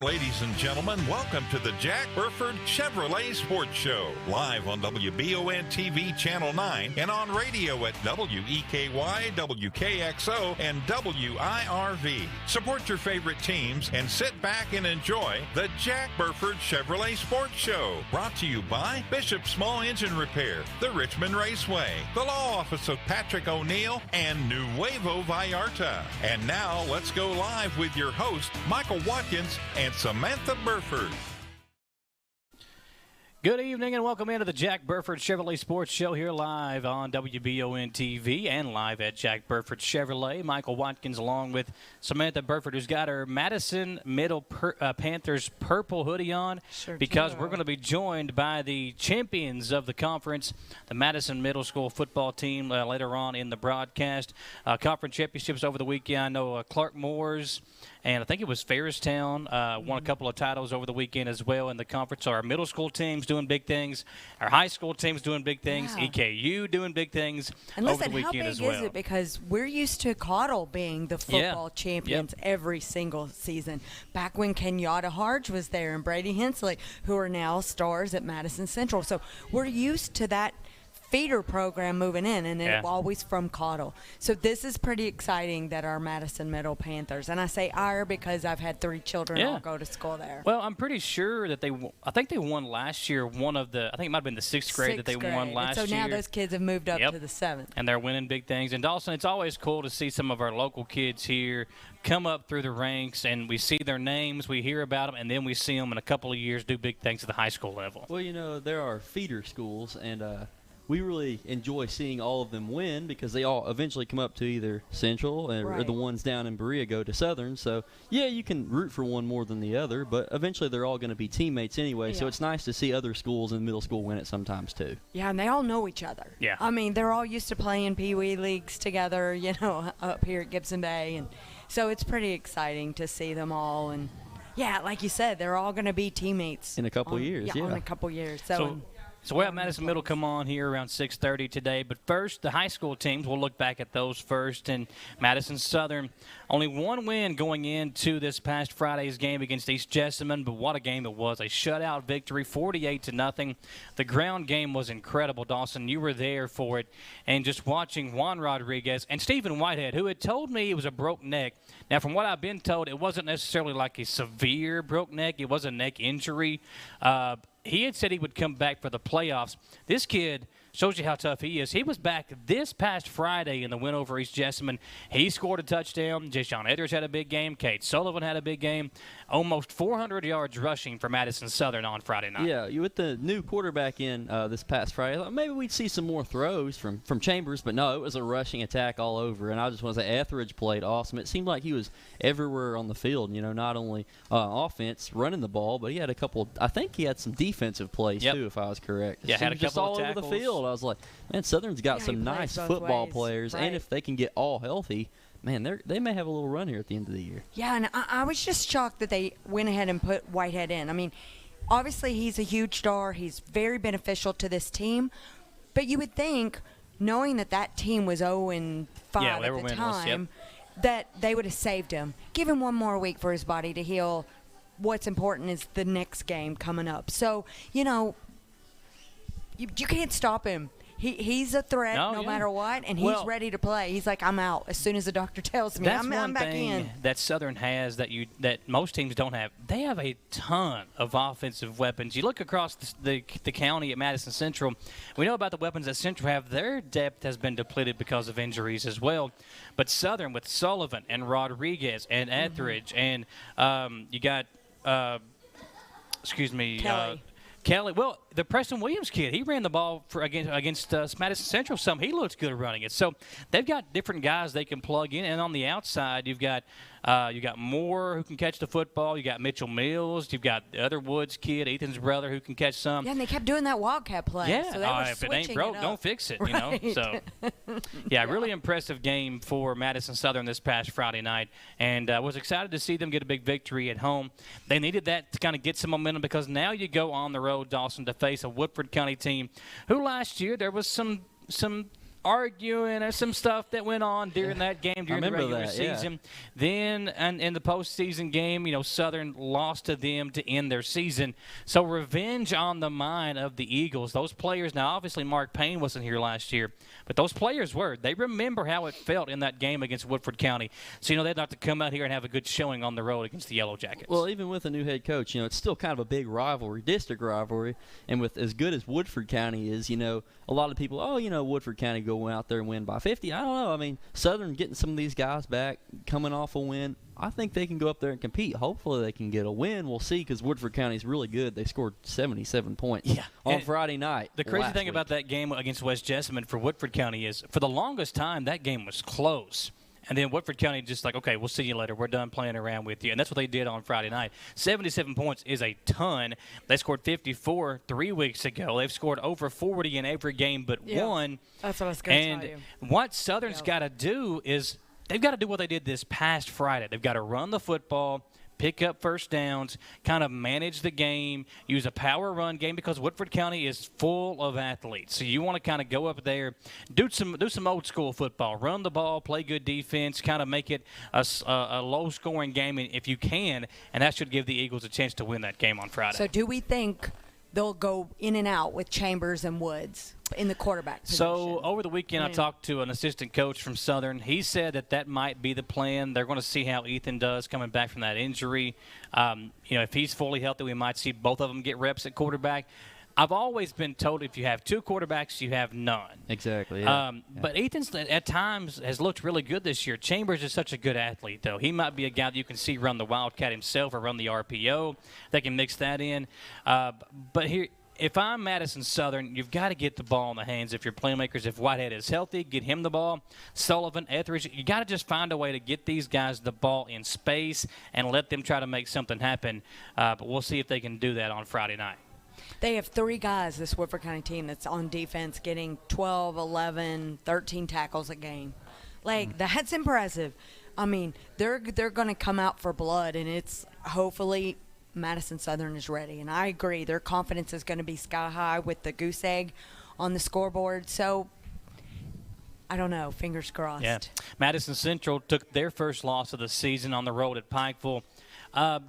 Ladies and gentlemen, welcome to the Jack Burford Chevrolet Sports Show, live on WBON TV Channel 9 and on radio at WEKY, WKXO, and WIRV. Support your favorite teams and sit back and enjoy the Jack Burford Chevrolet Sports Show, brought to you by Bishop Small Engine Repair, the Richmond Raceway, the Law Office of Patrick O'Neill, and Nuevo Vallarta. And now, let's go live with your host, Michael Watkins, and Samantha Burford. Good evening and welcome into the Jack Burford Chevrolet Sports Show here live on WBON TV and live at Jack Burford Chevrolet. Michael Watkins along with Samantha Burford, who's got her Maddison Middle Panthers purple hoodie on, because we're going to be joined by the champions of the conference, the Maddison Middle School football team, later on in the broadcast. Conference championships over the weekend. I know Clark Moore's, and I think it was Ferristown, won a couple of titles over the weekend as well in the conference. So our middle school team's doing big things. Our high school team's doing big things. Yeah. EKU doing big things over the weekend as well. And listen, how big is it? Because we're used to Cottle being the football champions every single season. Back when Kenyatta Harge was there and Brady Hensley, who are now stars at Maddison Central. So we're used to that feeder program moving in, and it's always from Cottle. So this is pretty exciting that our Maddison Middle Panthers, and I say our because I've had 3 children all go to school there. Well, I'm pretty sure that I think they won last year, I think it might have been the 6th grade that they won last year. So now those kids have moved up to the 7th. And they're winning big things. And Dawson, it's always cool to see some of our local kids here come up through the ranks, and we see their names, we hear about them, and then we see them in a couple of years do big things at the high school level. Well, you know, there are feeder schools, and we really enjoy seeing all of them win because they all eventually come up to either Central or the ones down in Berea go to Southern. So, yeah, you can root for one more than the other, but eventually they're all going to be teammates anyway. Yeah. So it's nice to see other schools in middle school win it sometimes too. Yeah, and they all know each other. Yeah. I mean, they're all used to playing Pee Wee leagues together, you know, up here at Gibson Bay. And so it's pretty exciting to see them all. And, yeah, like you said, they're all going to be teammates. In a couple years, in a couple years. So we'll have Maddison Middle come on here around 6:30 today. But first, the high school teams, we'll look back at those first. And Maddison Southern, only one win going into this past Friday's game against East Jessamine. But what a game it was. A shutout victory, 48-0. The ground game was incredible, Dawson. You were there for it. And just watching Juan Rodriguez and Stephen Whitehead, who had told me it was a broke neck. Now, from what I've been told, it wasn't necessarily like a severe broke neck. It was a neck injury. He had said he would come back for the playoffs. This kid shows you how tough he is. He was back this past Friday in the win over East Jessamine. He scored a touchdown. Jashawn Edwards had a big game. Kate Sullivan had a big game. Almost 400 yards rushing for Maddison Southern on Friday night. Yeah, with the new quarterback in this past Friday, I thought maybe we'd see some more throws from Chambers, but no, it was a rushing attack all over. And I just want to say Etheridge played awesome. It seemed like he was everywhere on the field, you know, not only offense, running the ball, but he had a couple – I think he had some defensive plays too, if I was correct. Yeah, had a couple just all of tackles over the field. I was like, man, Southern's got some nice football players, and if they can get all healthy, man, they may have a little run here at the end of the year. Yeah, and I was just shocked that they went ahead and put Whitehead in. I mean, obviously he's a huge star. He's very beneficial to this team. But you would think, knowing that team was 0-5 at the time, that they would have saved him. Give him one more week for his body to heal. What's important is the next game coming up. So, you know, you can't stop him. He's a threat no matter what, and he's ready to play. He's like, I'm out as soon as the doctor tells me I'm back in. That's one thing that Southern has that most teams don't have. They have a ton of offensive weapons. You look across the county at Maddison Central, we know about the weapons that Central have. Their depth has been depleted because of injuries as well. But Southern with Sullivan and Rodriguez and Etheridge and you got Kelly. Well, the Preston Williams kid, he ran the ball against Maddison Central some. He looks good at running it. So they've got different guys they can plug in. And on the outside, you've got Moore who can catch the football. You got Mitchell Mills. You've got the other Woods kid, Ethan's brother, who can catch some. Yeah, and they kept doing that Wildcat play. Yeah, so they were if it ain't broke, don't fix it. Right. You know. So, yeah, really impressive game for Maddison Southern this past Friday night, and was excited to see them get a big victory at home. They needed that to kind of get some momentum because now you go on the road, Dawson, to face a Woodford County team who last year there was some arguing and some stuff that went on during that game during the regular season. Then in the postseason game, Southern lost to them to end their season. So revenge on the mind of the Eagles. Those players, now obviously Mark Payne wasn't here last year, but those players were. They remember how it felt in that game against Woodford County. So, they'd have to come out here and have a good showing on the road against the Yellow Jackets. Well, even with a new head coach, it's still kind of a big rivalry, district rivalry. And with as good as Woodford County is, a lot of people, Woodford County go out there and win by 50. I don't know. I mean, Southern getting some of these guys back, coming off a win. I think they can go up there and compete. Hopefully they can get a win. We'll see, because Woodford County is really good. They scored 77 points on Friday night. The crazy thing about that game against West Jessamine for Woodford County is, for the longest time, that game was close. And then Woodford County just like, okay, we'll see you later. We're done playing around with you. And that's what they did on Friday night. 77 points is a ton. They scored 54 3 weeks ago. They've scored over 40 in every game but one. That's what I was going to tell you. And what Southern's got to do is they've got to do what they did this past Friday. They've got to run the football, pick up first downs, kind of manage the game, use a power run game, because Woodford County is full of athletes. So you want to kind of go up there, do some old school football, run the ball, play good defense, kind of make it a low scoring game if you can, and that should give the Eagles a chance to win that game on Friday. So do we think they'll go in and out with Chambers and Woods in the quarterback position? So over the weekend, I talked to an assistant coach from Southern. He said that might be the plan. They're going to see how Ethan does coming back from that injury. If he's fully healthy, we might see both of them get reps at quarterback. I've always been told if you have two quarterbacks, you have none. Exactly. Yeah. But Ethan's at times has looked really good this year. Chambers is such a good athlete, though. He might be a guy that you can see run the Wildcat himself or run the RPO. They can mix that in. But here, if I'm Maddison Southern, you've got to get the ball in the hands of your playmakers. If Whitehead is healthy, get him the ball. Sullivan, Etheridge, you got to just find a way to get these guys the ball in space and let them try to make something happen. But we'll see if they can do that on Friday night. They have 3 guys, this Woodford County team, that's on defense getting 12, 11, 13 tackles a game. That's impressive. I mean, they're going to come out for blood, and it's hopefully Maddison Southern is ready. And I agree, their confidence is going to be sky high with the goose egg on the scoreboard. So, I don't know, fingers crossed. Yeah. Maddison Central took their first loss of the season on the road at Pikeville.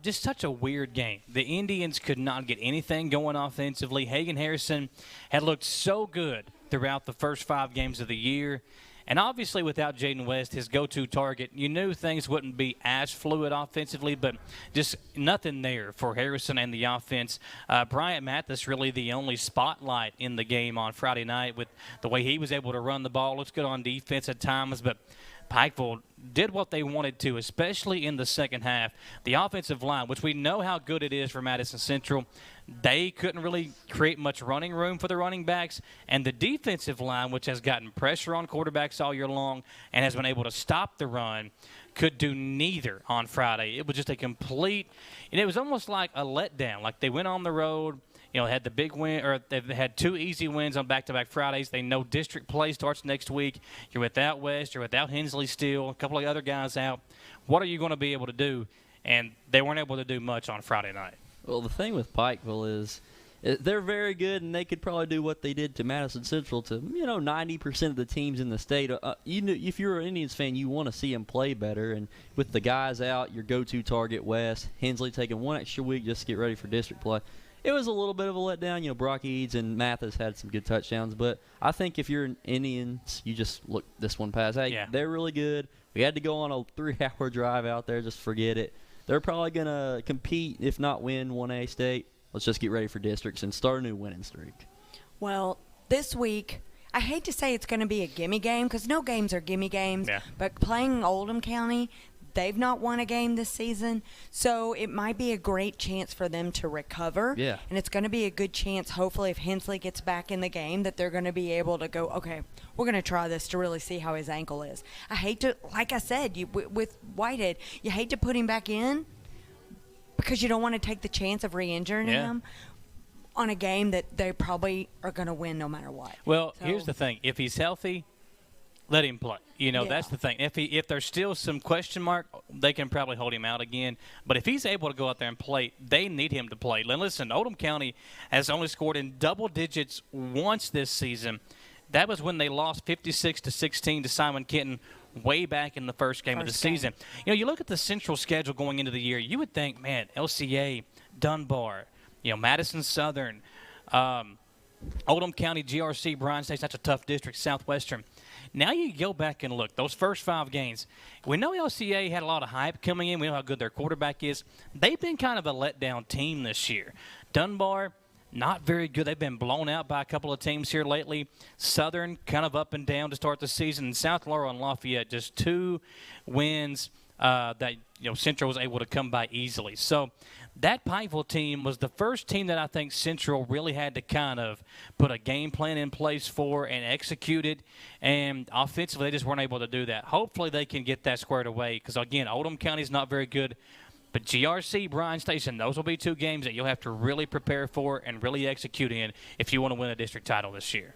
Just such a weird game. The Indians could not get anything going offensively. Hagan Harrison had looked so good throughout the first 5 games of the year. And obviously without Jaden West, his go-to target, you knew things wouldn't be as fluid offensively, but just nothing there for Harrison and the offense. Bryant Mathis really the only spotlight in the game on Friday night with the way he was able to run the ball. Looks good on defense at times, but Pikeville did what they wanted to, especially in the second half. The offensive line, which we know how good it is for Maddison Central, they couldn't really create much running room for the running backs. And the defensive line, which has gotten pressure on quarterbacks all year long and has been able to stop the run, could do neither on Friday. It was just a complete – and it was almost like a letdown. Like they went on the road, had the big win, or they've had 2 easy wins on back-to-back Fridays. They know district play starts next week. You're without West. You're without Hensley Steele, a couple of other guys out. What are you going to be able to do? And they weren't able to do much on Friday night. Well, the thing with Pikeville is they're very good, and they could probably do what they did to Maddison Central to 90% of the teams in the state. If you're an Indians fan, you want to see them play better. And with the guys out, your go-to target West, Hensley taking 1 extra week just to get ready for district play. It was a little bit of a letdown. Brock Eads and Mathis had some good touchdowns. But I think if you're an Indians, you just look this one past. Hey, They're really good. We had to go on a 3-hour drive out there. Just forget it. They're probably going to compete, if not win, 1A state. Let's just get ready for districts and start a new winning streak. Well, this week, I hate to say it's going to be a gimme game because no games are gimme games. Yeah. But playing Oldham County, they've not won a game this season. So it might be a great chance for them to recover. Yeah. And it's going to be a good chance, hopefully, if Hensley gets back in the game, that they're going to be able to go, okay, we're going to try this to really see how his ankle is. I hate to, like I said, with Whitehead, you hate to put him back in because you don't want to take the chance of re-injuring him on a game that they probably are going to win no matter what. Well, here's the thing. If he's healthy, let him play. That's the thing. If there's still some question mark, they can probably hold him out again. But if he's able to go out there and play, they need him to play. Listen, Oldham County has only scored in double digits once this season. That was when they lost 56-16 to Simon Kenton way back in the first game of the season. You know, you look at the Central schedule going into the year, you would think, man, LCA, Dunbar, you know, Maddison Southern, Oldham County, GRC, Bryan State, that's a tough district, Southwestern. Now you go back and look, those first 5 games, we know LCA had a lot of hype coming in. We know how good their quarterback is. They've been kind of a letdown team this year. Dunbar, not very good. They've been blown out by a couple of teams here lately. Southern, kind of up and down to start the season. And South Laurel and Lafayette, just 2 wins that, you know, Central was able to come by easily. So that Pikeville team was the first team that I think Central really had to kind of put a game plan in place for and execute it. And offensively, they just weren't able to do that. Hopefully they can get that squared away because, again, Oldham County's not very good. But GRC, Bryan Station, those will be 2 games that you'll have to really prepare for and really execute in if you want to win a district title this year.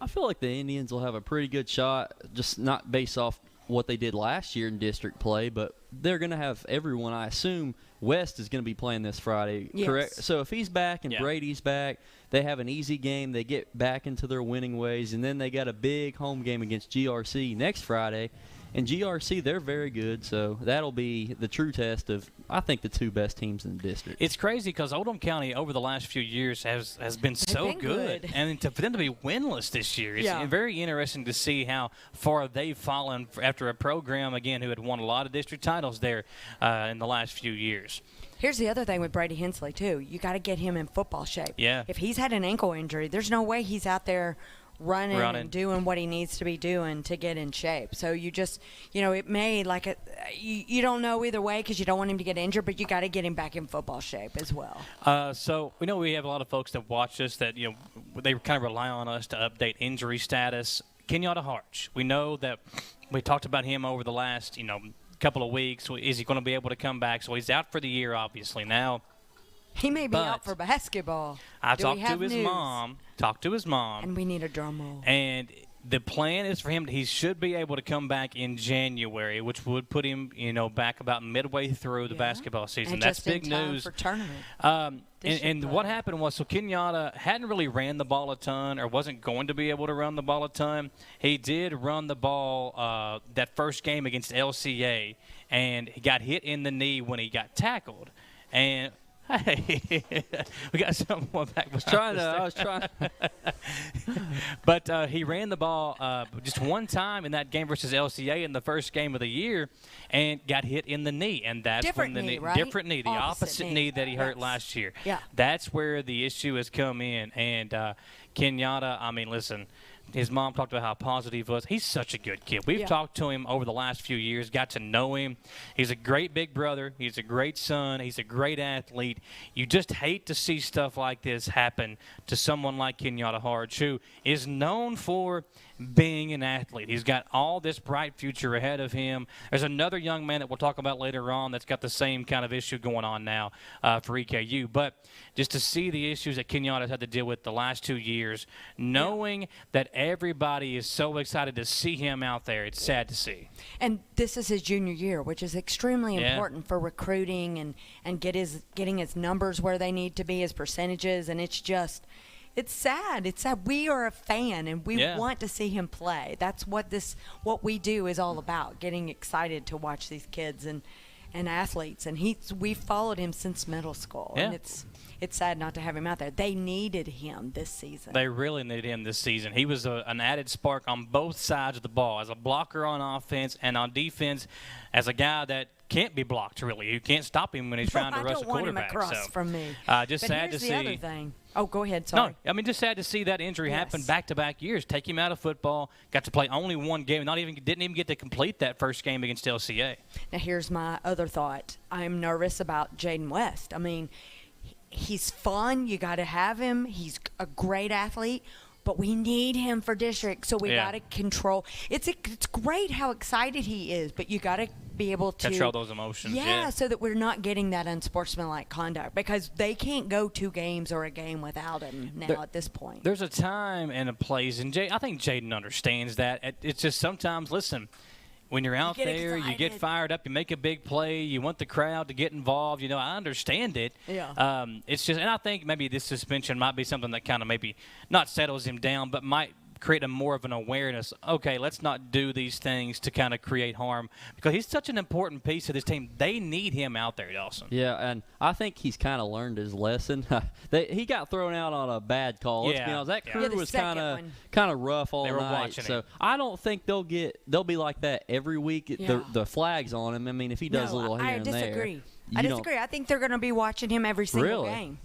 I feel like the Indians will have a pretty good shot, just not based off what they did last year in district play, but they're going to have everyone. I assume West is going to be playing this Friday, correct? So if he's back and Brady's back, they have an easy game. They get back into their winning ways, and then they got a big home game against GRC next Friday. And GRC, they're very good, so that'll be the true test of, I think, the 2 best teams in the district. It's crazy because Oldham County over the last few years has been so good. And for them to be winless this year, it's very interesting to see how far they've fallen after a program, again, who had won a lot of district titles there in the last few years. Here's the other thing with Brady Hensley, too. You got to get him in football shape. Yeah. If he's had an ankle injury, there's no way he's out there running and doing what he needs to be doing to get in shape. So you just, you know, it may like you don't know either way because you don't want him to get injured, but you got to get him back in football shape as well. So we know we have a lot of folks that watch us that, you know, they kind of rely on us to update injury status. Kenyatta Harch, we know that we talked about him over the last, you know, couple of weeks. Is he going to be able to come back? So he's out for the year, obviously. Now he may be out for basketball. I talked to his mom. And we need a drum roll. And the plan is for him, he should be able to come back in January, which would put him, you know, back about midway through the basketball season. And that's just big in time news. For tournament. And what happened was, so Kenyatta hadn't really ran the ball a ton or wasn't going to be able to run the ball a ton. He did run the ball that first game against LCA, and he got hit in the knee when he got tackled. And hey, we got someone back. I was trying. But he ran the ball just one time in that game versus LCA in the first game of the year, and got hit in the knee. And that's different when the knee, right? different knee, the opposite knee that he hurt last year. Yeah, that's where the issue has come in. And Kenyatta, I mean, listen. His mom talked about how positive he was. He's such a good kid. We've talked to him over the last few years, got to know him. He's a great big brother. He's a great son. He's a great athlete. You just hate to see stuff like this happen to someone like Kenyatta Harge, who is known for being an athlete. He's got all this bright future ahead of him. There's another young man that we'll talk about later on that's got the same kind of issue going on now for EKU. But just to see the issues that Kenyatta's had to deal with the last 2 years, knowing that everybody is so excited to see him out there, it's sad to see. And this is his junior year, which is extremely important for recruiting and getting his numbers where they need to be, his percentages, and it's just – it's sad. It's sad. We are a fan, and we want to see him play. That's what what we do is all about, getting excited to watch these kids and athletes. And we've followed him since middle school, and it's sad not to have him out there. They needed him this season. They really needed him this season. He was an added spark on both sides of the ball, as a blocker on offense and on defense, as a guy that can't be blocked, really. You can't stop him when he's trying to rush the quarterback. I don't want him across from me. Just sad to see. Here's the other thing. Oh, go ahead. Sorry. No, I mean, just sad to see that injury happen back-to-back years. Take him out of football, got to play only one game, didn't even get to complete that first game against LCA. Now, here's my other thought. I'm nervous about Jaden West. I mean, he's fun. You got to have him. He's a great athlete. But we need him for district, so we got to control. It's great how excited he is, but you got to be able to control those emotions. Yeah, so that we're not getting that unsportsmanlike conduct, because they can't go 2 games or a game without him now at this point. There's a time and a place, and I think Jaden understands that. It's just sometimes, listen, when you're out there, you get fired up, you make a big play, you want the crowd to get involved. You know, I understand it. It's just, and I think maybe this suspension might be something that kind of maybe not settles him down, but might create more of an awareness. Okay, let's not do these things to kind of create harm, because he's such an important piece of this team. They need him out there, Dawson. Yeah, and I think he's kind of learned his lesson. He got thrown out on a bad call. Let's be honest, that crew was kind of rough all night. So I don't think they'll be like that every week. The flag's on him. I mean, if he does a little here and there. I disagree. I think they're going to be watching him every single game.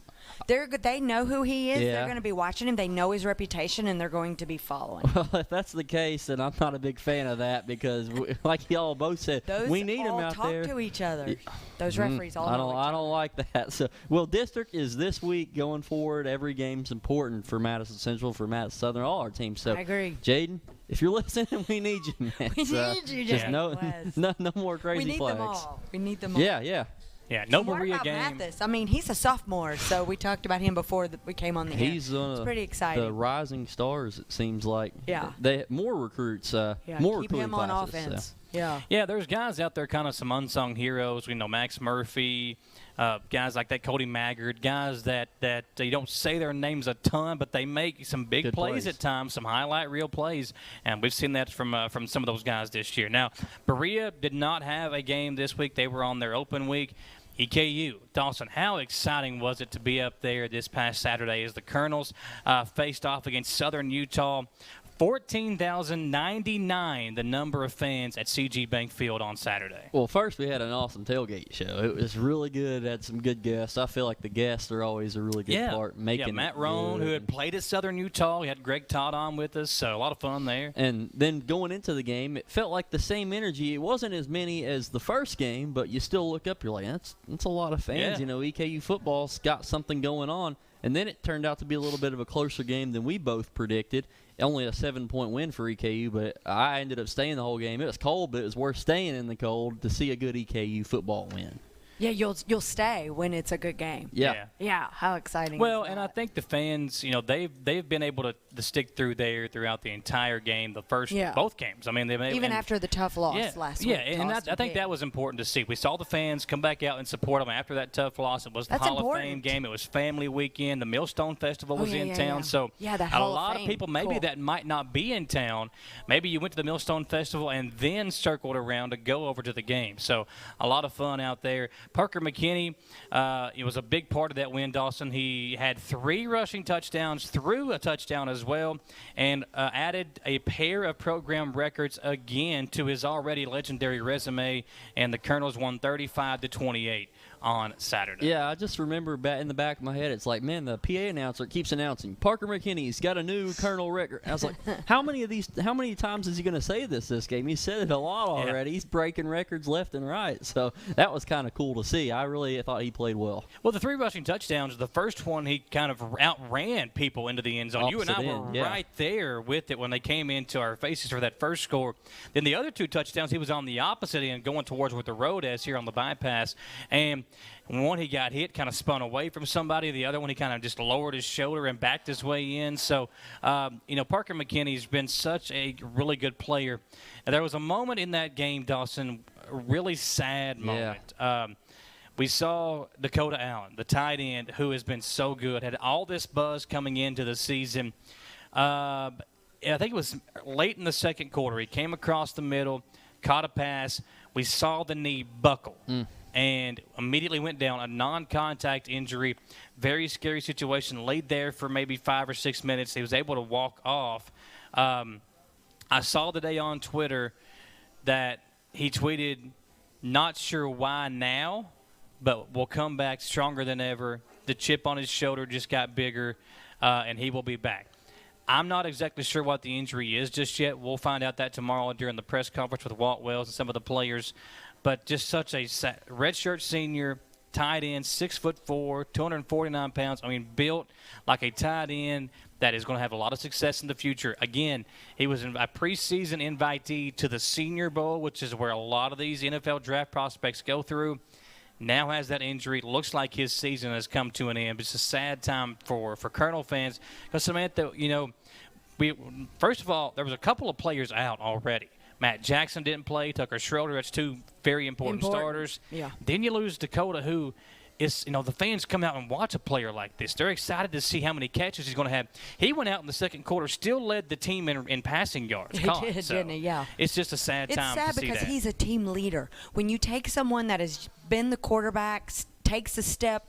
They know who he is. Yeah. They're going to be watching him. They know his reputation, and they're going to be following. Well, if that's the case, then I'm not a big fan of that, because, like y'all both said, we need him out there. Those all talk to each other. Those referees all know each other. I don't like that. So, district is this week going forward. Every game's important for Madison Central, for Madison Southern, all our teams. So, I agree. Jaden, if you're listening, we need you, man. We need you, Jaden. No more crazy flags. We need them all. Yeah. Yeah, no Maria Maria about game. Mathis? I mean, he's a sophomore, so we talked about him before we came on the air. He's it's pretty exciting. The rising stars, it seems like. Yeah. More recruits, more keep him on offense. So. Yeah, there's guys out there, kind of some unsung heroes. We know Max Murphy, guys like that, Cody Maggard, guys that you don't say their names a ton, but they make some big plays at times, some highlight reel plays, and we've seen that from some of those guys this year. Now, Berea did not have a game this week. They were on their open week. EKU, Dawson, how exciting was it to be up there this past Saturday as the Colonels faced off against Southern Utah? 14,099, the number of fans at CG Bank Field on Saturday. Well, first we had an awesome tailgate show. It was really good. Had some good guests. I feel like the guests are always a really good part. Matt Rohn, who had played at Southern Utah. We had Greg Todd on with us, so a lot of fun there. And then going into the game, it felt like the same energy. It wasn't as many as the first game, but you still look up, you're like, that's a lot of fans. Yeah. You know, EKU football's got something going on. And then it turned out to be a little bit of a closer game than we both predicted. Only a 7-point win for EKU, but I ended up staying the whole game. It was cold, but it was worth staying in the cold to see a good EKU football win. Yeah, you'll stay when it's a good game. Yeah. Yeah, how exciting. Well, and I think the fans, they've been able to stick through there throughout the entire game, both games. I mean, even after the tough loss last week. Yeah, and I think that was important to see. We saw the fans come back out and support them after that tough loss. It was the Hall of Fame game. It was family weekend. The Millstone Festival was in town. So the a Hall lot of Fame. of people maybe that might not be in town. Maybe you went to the Millstone Festival and then circled around to go over to the game. So a lot of fun out there. Parker McKinney, it was a big part of that win, Dawson. He had 3 rushing touchdowns, threw a touchdown as well, and added a pair of program records again to his already legendary resume, and the Colonels won 35-28 on Saturday. Yeah, I just remember in the back of my head, it's like, man, the PA announcer keeps announcing, Parker McKinney's got a new Colonel record. And I was like, how many times is he going to say this game? He said it a lot already. He's breaking records left and right. So that was kind of cool to see. I really thought he played well. Well, the 3 rushing touchdowns, the first one he kind of outran people into the end zone. You and I were right there with it when they came into our faces for that first score. Then the other 2 touchdowns, he was on the opposite end going towards where the road is here on the bypass. And one, he got hit, kind of spun away from somebody. The other one, he kind of just lowered his shoulder and backed his way in. So, Parker McKinney's been such a really good player. And there was a moment in that game, Dawson, a really sad moment. Yeah. We saw Dakota Allen, the tight end, who has been so good, had all this buzz coming into the season. I think it was late in the second quarter. He came across the middle, caught a pass. We saw the knee buckle. And immediately went down, a non-contact injury. Very scary situation. Laid there for maybe 5 or 6 minutes. He was able to walk off. I saw today on Twitter that he tweeted, not sure why now, but will come back stronger than ever. The chip on his shoulder just got bigger, and he will be back. I'm not exactly sure what the injury is just yet. We'll find out that tomorrow during the press conference with Walt Wells and some of the players. But just such a redshirt senior, tight end, 6'4", 249 pounds. I mean, built like a tight end that is going to have a lot of success in the future. Again, he was a preseason invitee to the Senior Bowl, which is where a lot of these NFL draft prospects go through. Now has that injury. Looks like his season has come to an end. It's a sad time for Colonel fans because, Samantha, first of all, there was a couple of players out already. Matt Jackson didn't play. Tucker Schroeder, that's 2 very important starters. Yeah. Then you lose Dakota, who it's, the fans come out and watch a player like this. They're excited to see how many catches he's going to have. He went out in the second quarter, still led the team in passing yards. He did, didn't he? Yeah. It's just a sad time to see that. It's sad because he's a team leader. When you take someone that has been the quarterback, takes a step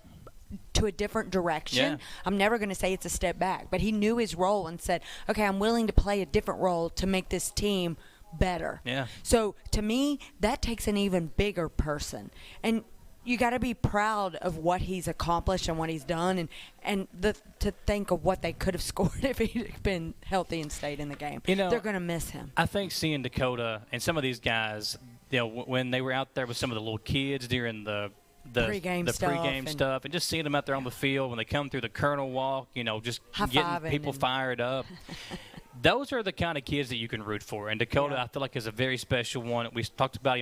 to a different direction. I'm never going to say it's a step back, but he knew his role and said, okay, I'm willing to play a different role to make this team better. Yeah. So to me, that takes an even bigger person. And you got to be proud of what he's accomplished and what he's done, and to think of what they could have scored if he'd been healthy and stayed in the game. They're going to miss him. I think seeing Dakota and some of these guys, when they were out there with some of the little kids during the pregame stuff, and just seeing them out there on the field when they come through the Colonel walk, just getting people fired up. Those are the kind of kids that you can root for. And Dakota, I feel like, is a very special one. We talked about,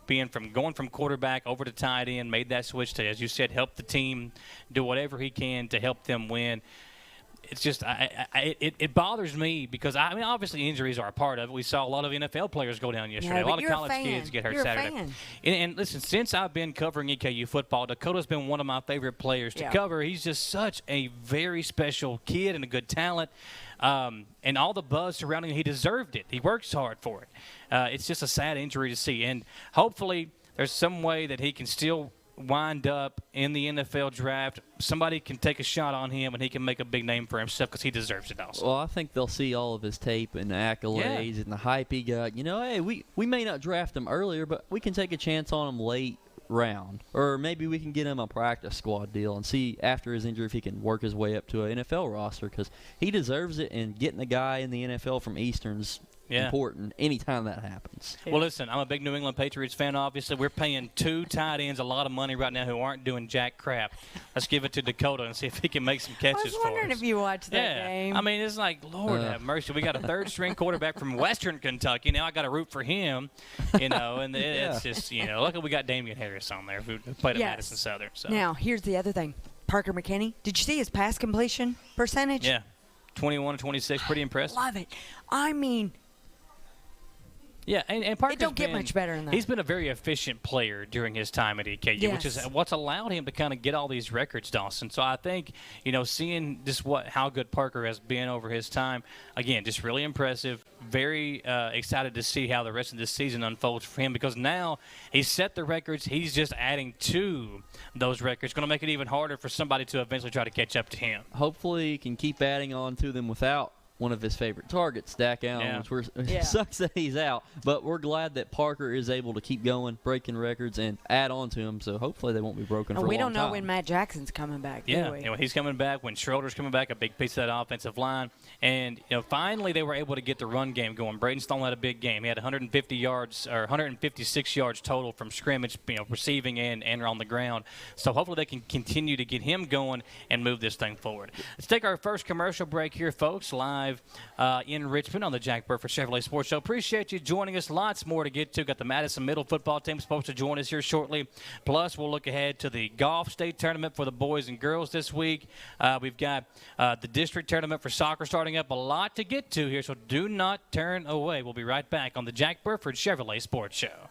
going from quarterback over to tight end, made that switch to, as you said, help the team do whatever he can to help them win. It's just it bothers me because, obviously injuries are a part of it. We saw a lot of NFL players go down yesterday. Yeah, a lot of college kids get hurt Saturday. And listen, since I've been covering EKU football, Dakota's been one of my favorite players to cover. He's just such a very special kid and a good talent. And all the buzz surrounding him, he deserved it. He works hard for it. It's just a sad injury to see. And hopefully there's some way that he can still wind up in the NFL draft. Somebody can take a shot on him, and he can make a big name for himself because he deserves it also. Well, I think they'll see all of his tape and the accolades and the hype he got. Hey, we may not draft him earlier, but we can take a chance on him late round. Or maybe we can get him a practice squad deal and see after his injury if he can work his way up to an NFL roster because he deserves it, and getting a guy in the NFL from Eastern's important anytime that happens. Well, listen, I'm a big New England Patriots fan, obviously. We're paying two tight ends a lot of money right now who aren't doing jack crap. Let's give it to Dakota and see if he can make some catches for us. I was wondering if you watched that game. It's like, Lord have mercy. We got a third-string quarterback from Western Kentucky. Now I got to root for him, and it's just, luckily we got Damian Harris on there who played at Maddison Southern. So. Now, here's the other thing. Parker McKinney, did you see his pass completion percentage? Yeah, 21-26, pretty impressive. Love it. Yeah, and Parker's it don't get much better than that. He's been a very efficient player during his time at EKU, which is what's allowed him to kind of get all these records, Dawson. So I think, seeing just how good Parker has been over his time, again, just really impressive. Very excited to see how the rest of this season unfolds for him because now he's set the records. He's just adding to those records. Going to make it even harder for somebody to eventually try to catch up to him. Hopefully he can keep adding on to them without one of his favorite targets, Dak Allen, which sucks that he's out. But we're glad that Parker is able to keep going, breaking records, and add on to him. So hopefully they won't be broken for a long time. We don't know when Matt Jackson's coming back, do we? When he's coming back, when Schroeder's coming back, a big piece of that offensive line. And, finally they were able to get the run game going. Braden Stone had a big game. He had 150 yards or 156 yards total from scrimmage, receiving and on the ground. So hopefully they can continue to get him going and move this thing forward. Let's take our first commercial break here, folks, live in Richmond on the Jack Burford Chevrolet Sports Show. Appreciate you joining us. Lots more to get to. Got the Maddison Middle football team supposed to join us here shortly. Plus, we'll look ahead to the golf state tournament for the boys and girls this week. We've got the district tournament for soccer starting up. A lot to get to here, so do not turn away. We'll be right back on the Jack Burford Chevrolet Sports Show.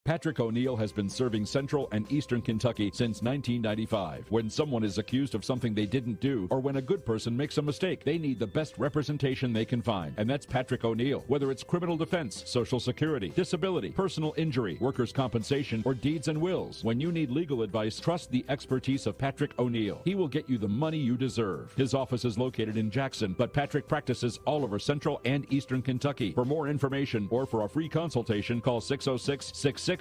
Patrick O'Neill has been serving Central and Eastern Kentucky since 1995. When someone is accused of something they didn't do, or when a good person makes a mistake, they need the best representation they can find. And that's Patrick O'Neill. Whether it's criminal defense, Social Security, disability, personal injury, workers' compensation, or deeds and wills, when you need legal advice, trust the expertise of Patrick O'Neill. He will get you the money you deserve. His office is located in Jackson, but Patrick practices all over Central and Eastern Kentucky. For more information or for a free consultation, call 606-666-2990.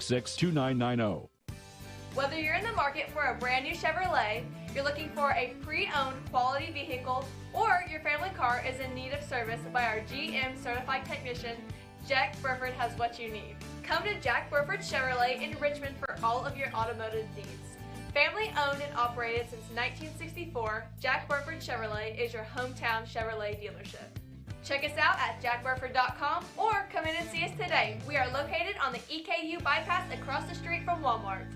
Whether you're in the market for a brand new Chevrolet, you're looking for a pre-owned quality vehicle, or your family car is in need of service by our GM certified technician, Jack Burford has what you need. Come to Jack Burford Chevrolet in Richmond for all of your automotive needs. Family owned and operated since 1964, Jack Burford Chevrolet is your hometown Chevrolet dealership. Check us out at jackburford.com or come in and see us today. We are located on the EKU bypass across the street from Walmart.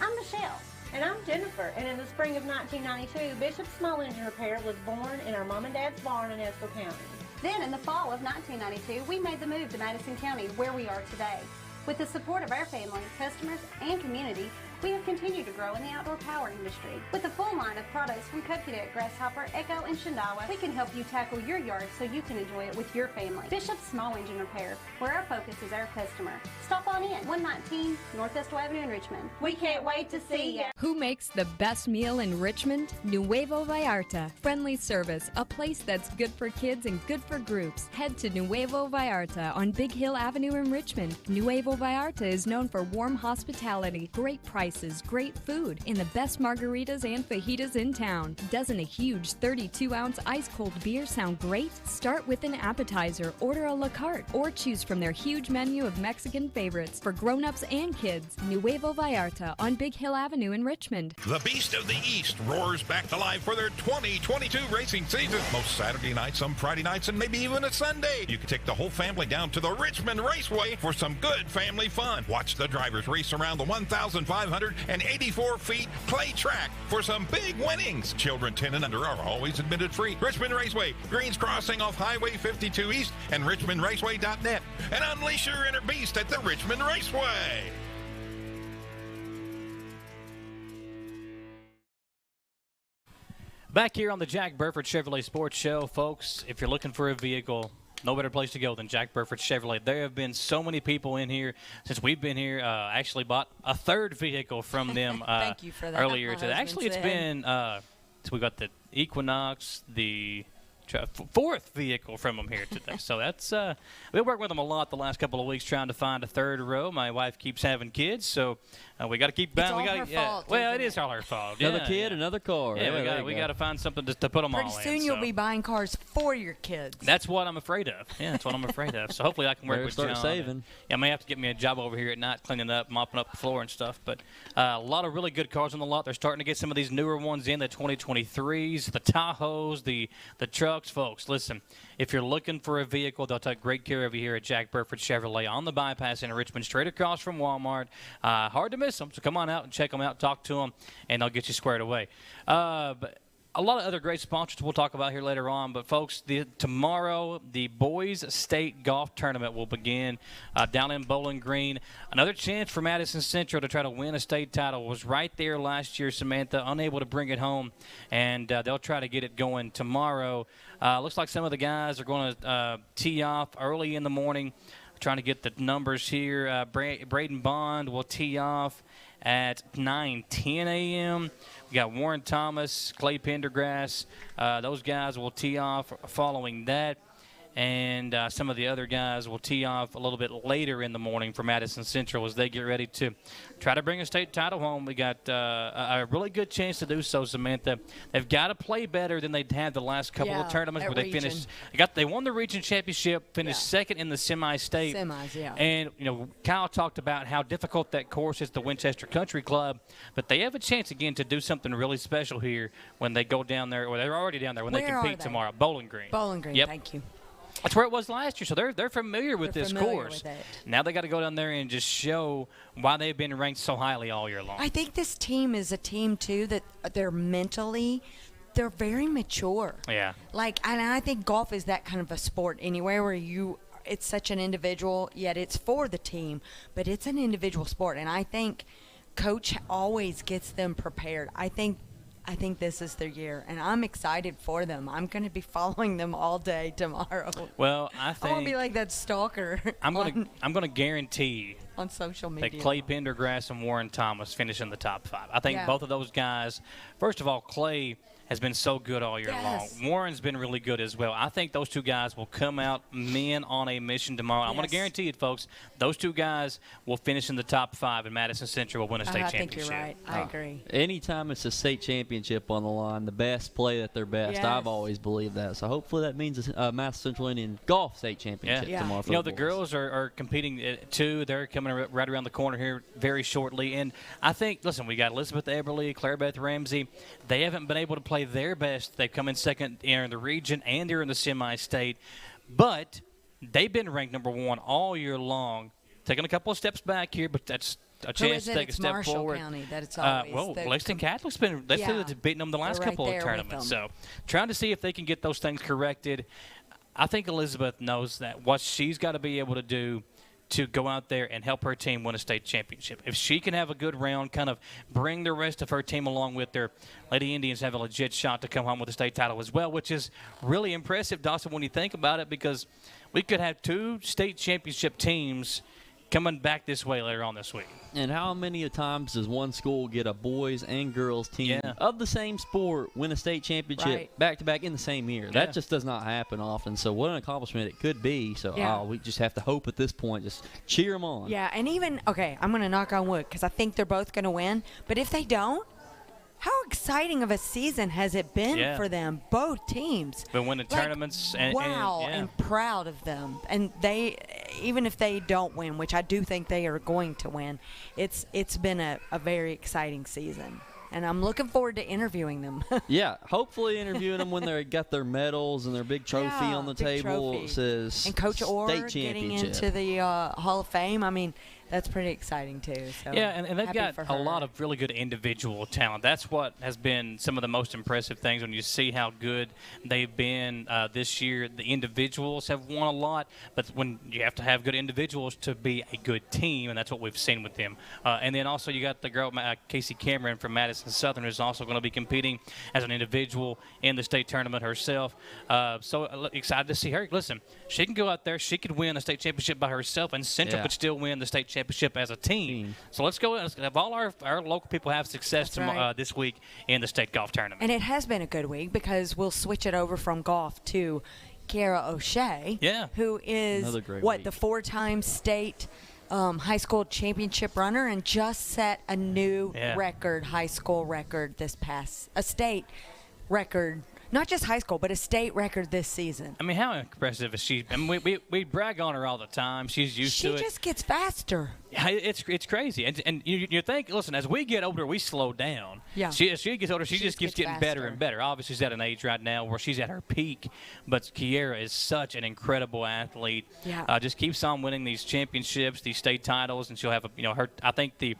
I'm Michelle. And I'm Jennifer. And in the spring of 1992, Bishop's Small Engine Repair was born in our mom and dad's barn in Estill County. Then in the fall of 1992, we made the move to Maddison County, where we are today. With the support of our family, customers, and community, we have continued to grow in the outdoor power industry. With a full line of products from Coconut, Grasshopper, Echo, and Shindawa, we can help you tackle your yard so you can enjoy it with your family. Bishop's Small Engine Repair, where our focus is our customer. Stop on in, 119 Northwest Avenue in Richmond. We can't wait to see you. Who makes the best meal in Richmond? Nuevo Vallarta. Friendly service, a place that's good for kids and good for groups. Head to Nuevo Vallarta on Big Hill Avenue in Richmond. Nuevo Vallarta is known for warm hospitality, great prices, great food, and the best margaritas and fajitas in town. Doesn't a huge 32-ounce ice-cold beer sound great? Start with an appetizer, order a la carte, or choose from their huge menu of Mexican favorites for grown-ups and kids. Nuevo Vallarta on Big Hill Avenue in Richmond. The Beast of the East roars back to life for their 2022 racing season. Most Saturday nights, some Friday nights, and maybe even a Sunday. You can take the whole family down to the Richmond Raceway for some good family fun. Watch the drivers race around the 1,584 feet clay track for some big winnings. Children 10 and under are always admitted free. Richmond Raceway, Greens Crossing off Highway 52 East, and richmondraceway.net. And unleash your inner beast at the Richmond Raceway. Back here on the Jack Burford Chevrolet Sports Show, folks, if you're looking for a vehicle, no better place to go than Jack Burford Chevrolet. There have been so many people in here since we've been here. Actually bought a third vehicle from them Thank you for that. earlier today. Actually, it's been so we got the Equinox, the fourth vehicle from them here today. So that's we worked with them a lot the last couple of weeks trying to find a third row. My wife keeps having kids, so we got to keep buying. It's all her fault. Well, it is all her fault. Another kid, another car. Yeah, we got to find something to put them all in. Pretty soon you'll be buying cars for your kids. That's what I'm afraid of. Yeah, that's what I'm afraid of. So hopefully I can work with John. Start saving. I may have to get me a job over here at night, cleaning up, mopping up the floor and stuff. But a lot of really good cars on the lot. They're starting to get some of these newer ones in, the 2023s, the Tahoes, the trucks. Folks, listen, if you're looking for a vehicle, they'll take great care of you here at Jack Burford Chevrolet on the bypass in Richmond, straight across from Walmart. Hard to miss them, so come on out and check them out, talk to them, and they'll get you squared away. But a lot of other great sponsors we'll talk about here later on. But, folks, tomorrow the Boys State Golf Tournament will begin down in Bowling Green. Another chance for Maddison Central to try to win a state title. Was right there last year, Samantha, unable to bring it home. And they'll try to get it going tomorrow. Looks like some of the guys are going to tee off early in the morning, trying to get the numbers here. Braden Bond will tee off at 9:10 a.m. We got Warren Thomas, Clay Pendergrass. Those guys will tee off following that. And some of the other guys will tee off a little bit later in the morning for Maddison Central as they get ready to try to bring a state title home. We got a really good chance to do so, Samantha. They've got to play better than they've had the last couple of tournaments where they finished. They won the region championship, finished second in the semi-state. Semis, yeah. And, Kyle talked about how difficult that course is, the Winchester Country Club. But they have a chance, again, to do something really special here when they go down there, or they're already down there when they compete tomorrow. Bowling Green. Bowling Green, thank you. That's where it was last year, so they're familiar with this course. With it. Now they got to go down there and just show why they've been ranked so highly all year long. I think this team is a team, too, that they're they're very mature. Yeah. And I think golf is that kind of a sport anywhere where it's such an individual, yet it's for the team, but it's an individual sport. And I think Coach always gets them prepared. I think this is their year, and I'm excited for them. I'm going to be following them all day tomorrow. Well, I think I won't be like that stalker. I'm going to guarantee on social media that Clay Pendergrass and Warren Thomas finish in the top 5. I think both of those guys. First of all, Clay has been so good all year long. Warren's been really good as well. I think those two guys will come out men on a mission tomorrow. I'm going to guarantee it, folks. Those two guys will finish in the top 5, and Maddison Central will win a state championship. I think you're right. I agree. Anytime it's a state championship on the line, the best play at their best. Yes. I've always believed that. So hopefully that means a Mass Central Indian Golf State Championship tomorrow for the girls are competing too. They're coming right around the corner here very shortly. And I think, listen, we got Elizabeth Eberly, Claire Beth Ramsey. They haven't been able to play their best. They've come in second in the region, and they're in the semi-state. But they've been ranked number 1 all year long. Taking a couple of steps back here, but that's a chance to take a step Marshall forward. County, that it's always Lexington Catholic's been beating them the last couple of tournaments. So trying to see if they can get those things corrected. I think Elizabeth knows that what she's got to be able to do to go out there and help her team win a state championship. If she can have a good round, kind of bring the rest of her team along with her, Lady Indians have a legit shot to come home with a state title as well, which is really impressive, Dawson, when you think about it, because we could have 2 state championship teams coming back this way later on this week. And how many times does one school get a boys and girls team of the same sport win a state championship back-to-back in the same year? Yeah. That just does not happen often. So what an accomplishment it could be. So we just have to hope at this point, just cheer them on. Yeah, and even, okay, I'm going to knock on wood because I think they're both going to win. But if they don't, how exciting of a season has it been for them, both teams? Been winning tournaments. And proud of them. And they, even if they don't win, which I do think they are going to win, it's been a very exciting season. And I'm looking forward to interviewing them. Yeah, hopefully interviewing them when they got their medals and their big trophy on the table. Trophy. It says and Coach Orr state getting championship. into the Hall of Fame. I mean, that's pretty exciting, too. So yeah, and they've got a lot of really good individual talent. That's what has been some of the most impressive things when you see how good they've been this year. The individuals have won a lot, but when you have to have good individuals to be a good team, and that's what we've seen with them. And then also you got the girl, Casey Cameron from Maddison Southern, who's also going to be competing as an individual in the state tournament herself. So excited to see her. Listen, she can go out there. She could win a state championship by herself, and Central could still win the state championship as a team. So let's go. Let's have all our local people have success this week in the state golf tournament. And it has been a good week because we'll switch it over from golf to Kiara O'Shea, who is the 4-time state high school championship runner and just set a new record, high school record a state record. Not just high school, but a state record this season. I mean, how impressive is she? I mean, we brag on her all the time. She's used to it. She just gets faster. Yeah, it's crazy. And you think, listen, as we get older, we slow down. Yeah. As she gets older, she just keeps getting better and better. Obviously, she's at an age right now where she's at her peak. But Kiara is such an incredible athlete. Yeah. Just keeps on winning these championships, these state titles, and she'll have her. I think the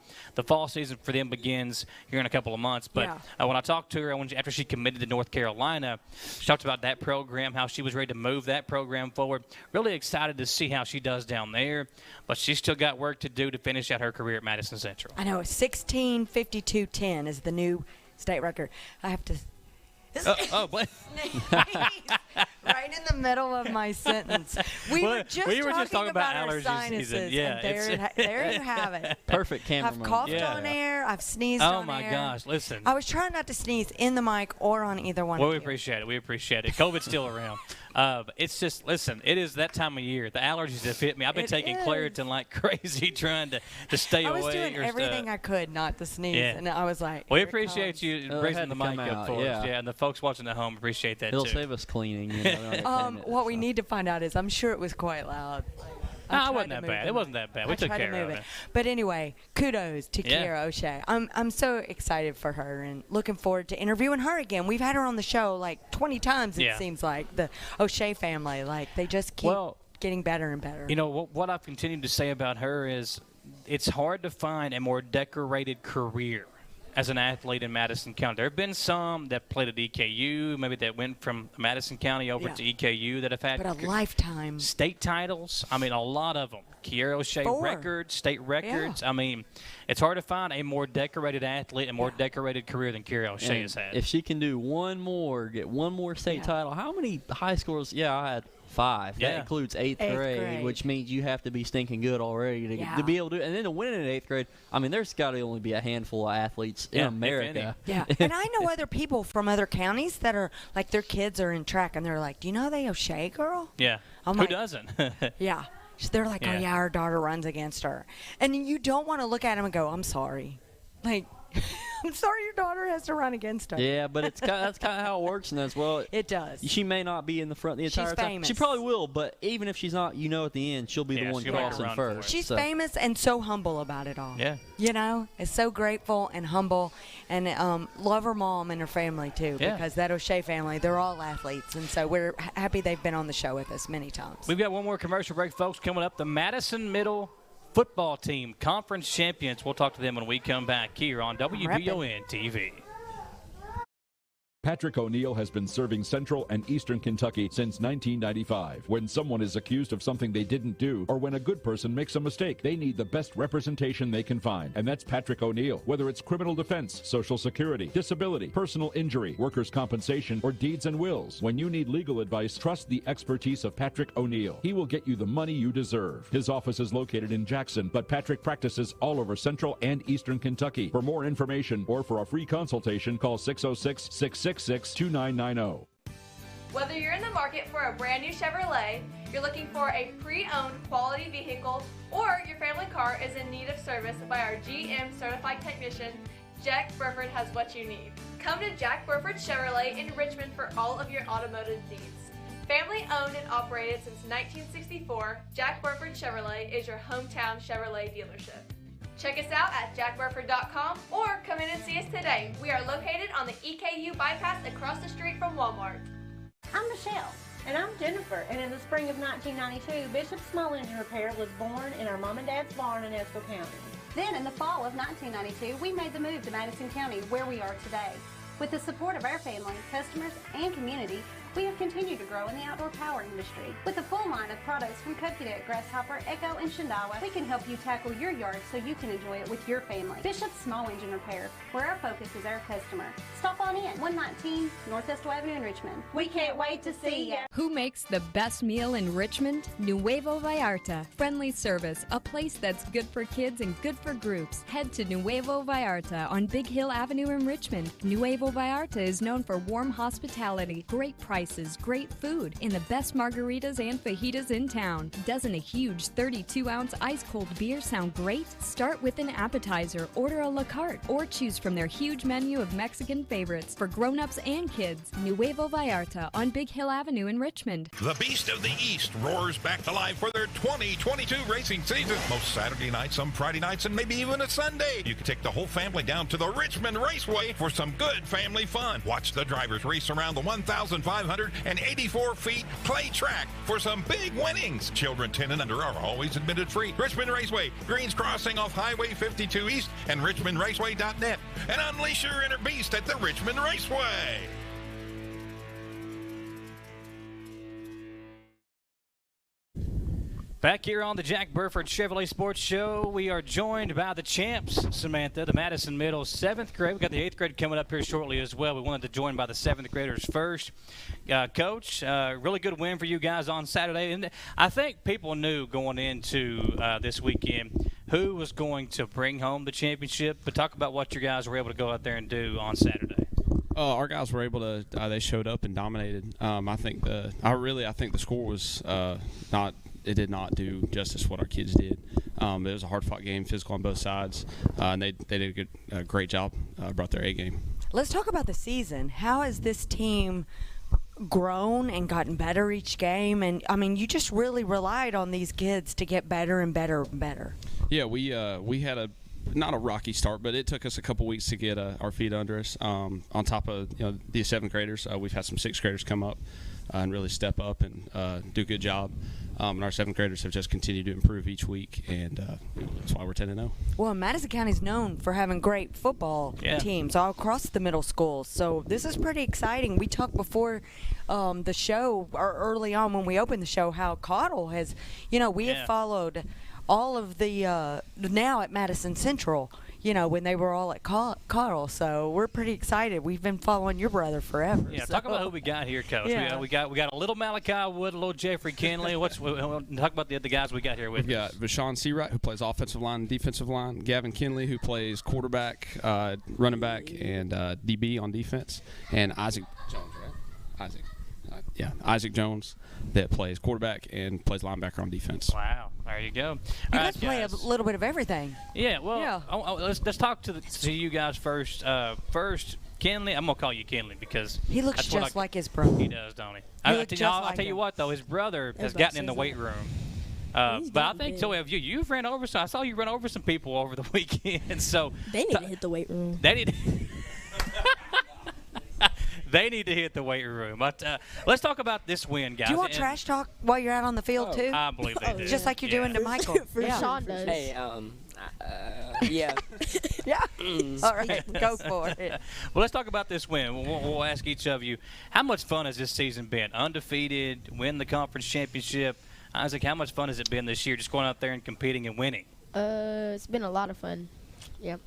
fall season for them begins here in a couple of months. But when I talked to her after she committed to North Carolina, she talked about that program, how she was ready to move that program forward. Really excited to see how she does down there. But she's still got work to do to finish out her career at Maddison Central. I know. 16:52:10 is the new state record. I have to. What? Right in the middle of my sentence. We were just talking about our allergy sinuses. season. Yeah, and there you have it. Perfect camera I've coughed on air. I've sneezed on air. Oh, my gosh. Listen. I was trying not to sneeze in the mic or on either one of you. We appreciate it. We appreciate it. COVID's still around. It's just, listen, it is that time of year. The allergies have hit me. I've been taking Claritin like crazy trying to stay away. I was doing everything I could not to sneeze, and I was like, we appreciate you raising the mic up for us. Yeah, and the folks watching at home appreciate that, It'll too. save us cleaning. What we need to find out is, I'm sure it was quite loud. It wasn't that bad. It wasn't that bad. We took care of it. But anyway, kudos to Kiara O'Shea. I'm so excited for her and looking forward to interviewing her again. We've had her on the show like 20 times, it seems like, the O'Shea family. Like, they just keep getting better and better. You know, what I've continued to say about her is it's hard to find a more decorated career as an athlete in Madison County. There have been some that played at EKU, maybe that went from Madison County over to EKU that have had lifetime state titles. I mean, a lot of them. Kiara O'Shea records, state records. I mean, it's hard to find a more decorated athlete, a more decorated career than Kiara O'Shea has had. If she can do get one more state title, how many high scores? Yeah, I had 5. That includes eighth grade, which means you have to be stinking good already to be able to. And then to win it in 8th grade, I mean, there's got to only be a handful of athletes in America. Yeah, and I know other people from other counties that are like, their kids are in track, and they're like, "Do you know the O'Shea girl?" Yeah, who doesn't? Yeah, they're like, "Oh yeah, our daughter runs against her," and you don't want to look at them and go, "I'm sorry," like. I'm sorry your daughter has to run against her. Yeah, but that's kind of how it works, and as well. It does. She may not be in the front the entire time. Famous. She probably will, but even if she's not, at the end she'll be the one crossing first. She's famous and so humble about it all. Yeah. You know, is so grateful and humble, and love her mom and her family too, because that O'Shea family, they're all athletes, and so we're happy they've been on the show with us many times. We've got one more commercial break, folks, coming up. The Maddison Middle football team, conference champions. We'll talk to them when we come back here on WBON TV. Patrick O'Neill has been serving Central and Eastern Kentucky since 1995. When someone is accused of something they didn't do, or when a good person makes a mistake, they need the best representation they can find. And that's Patrick O'Neill. Whether it's criminal defense, Social Security, disability, personal injury, workers' compensation, or deeds and wills, when you need legal advice, trust the expertise of Patrick O'Neill. He will get you the money you deserve. His office is located in Jackson, but Patrick practices all over Central and Eastern Kentucky. For more information or for a free consultation, call 606-666-2990. Whether you're in the market for a brand new Chevrolet, you're looking for a pre-owned quality vehicle, or your family car is in need of service by our GM certified technician, Jack Burford has what you need. Come to Jack Burford Chevrolet in Richmond for all of your automotive needs. Family owned and operated since 1964, Jack Burford Chevrolet is your hometown Chevrolet dealership. Check us out at jackburford.com or come in and see us today. We are located on the EKU bypass across the street from Walmart. I'm Michelle. And I'm Jennifer. And in the spring of 1992, Bishop Small Engine Repair was born in our mom and dad's barn in Estill County. Then in the fall of 1992, we made the move to Maddison County, where we are today. With the support of our family, customers, and community, we have continued to grow in the outdoor power industry. With a full line of products from Coconut, Grasshopper, Echo, and Shindawa, we can help you tackle your yard so you can enjoy it with your family. Bishop Small Engine Repair, where our focus is our customer. Stop on in, 119 North Estill Avenue in Richmond. We can't wait to see you. Who makes the best meal in Richmond? Nuevo Vallarta. Friendly service, a place that's good for kids and good for groups. Head to Nuevo Vallarta on Big Hill Avenue in Richmond. Nuevo Vallarta is known for warm hospitality, great prices, great food, and the best margaritas and fajitas in town. Doesn't a huge 32-ounce ice-cold beer sound great? Start with an appetizer, order a la carte, or choose from their huge menu of Mexican favorites for grown-ups and kids. Nuevo Vallarta on Big Hill Avenue in Richmond. The Beast of the East roars back to life for their 2022 racing season. Most Saturday nights, some Friday nights, and maybe even a Sunday. You can take the whole family down to the Richmond Raceway for some good family fun. Watch the drivers race around the 1,584 feet clay track for some big winnings. Children 10 and under are always admitted free. Richmond Raceway, Greens Crossing off Highway 52 East, and richmondraceway.net. And unleash your inner beast at the Richmond Raceway. Back here on the Jack Burford Chevrolet Sports Show, we are joined by the champs, Samantha, the Maddison Middle 7th grade. We've got the 8th grade coming up here shortly as well. We wanted to join by the 7th graders first. Coach, really good win for you guys on Saturday. And I think people knew going into this weekend who was going to bring home the championship. But talk about what you guys were able to go out there and do on Saturday. Our guys were able to. They showed up and dominated. I think the score was not. It did not do justice what our kids did. It was a hard-fought game, physical on both sides, and they did a great job. Brought their A game. Let's talk about the season. How has this team grown and gotten better each game? And I mean, you just really relied on these kids to get better and better and better. Yeah, we had not a rocky start, but it took us a couple weeks to get our feet under us. On top of the 7th graders, we've had some 6th graders come up and really step up and do a good job. And our 7th graders have just continued to improve each week, and that's why we're 10-0. Well, Maddison County is known for having great football teams all across the middle schools, so this is pretty exciting. We talked before the show, or early on when we opened the show, how Cottle has, we have followed all of the now at Maddison Central, when they were all at Carl. So we're pretty excited. We've been following your brother forever. Yeah, talk about who we got here, Coach. Yeah. We got a little Malachi Wood, a little Jeffrey Kinley. Talk about the other guys we got here with us. We've got Vashawn Seawright, who plays offensive line and defensive line. Gavin Kinley, who plays quarterback, running back, and DB on defense. And Isaac Jones, right? Isaac Jones, that plays quarterback and plays linebacker on defense. Wow, there you go. You guys play a little bit of everything. Yeah, well, let's talk to you guys first. First, Kinley, I'm going to call you Kinley because he looks just like his brother. He does, don't he? I'll tell you what, though, his brother has gotten in the weight room. But I think so have you. You've ran over I saw you run over some people over the weekend. So they need to hit the weight room. They need to hit the weight room. But let's talk about this win, guys. Do you want trash talk while you're out on the field, too? I believe they do. Just like you're doing to Michael. Sean does. Hey, Yeah. Yeah. All right, go for it. Well, let's talk about this win. We'll ask each of you, how much fun has this season been? Undefeated, win the conference championship. Isaac, how much fun has it been this year just going out there and competing and winning? It's been a lot of fun. Yep.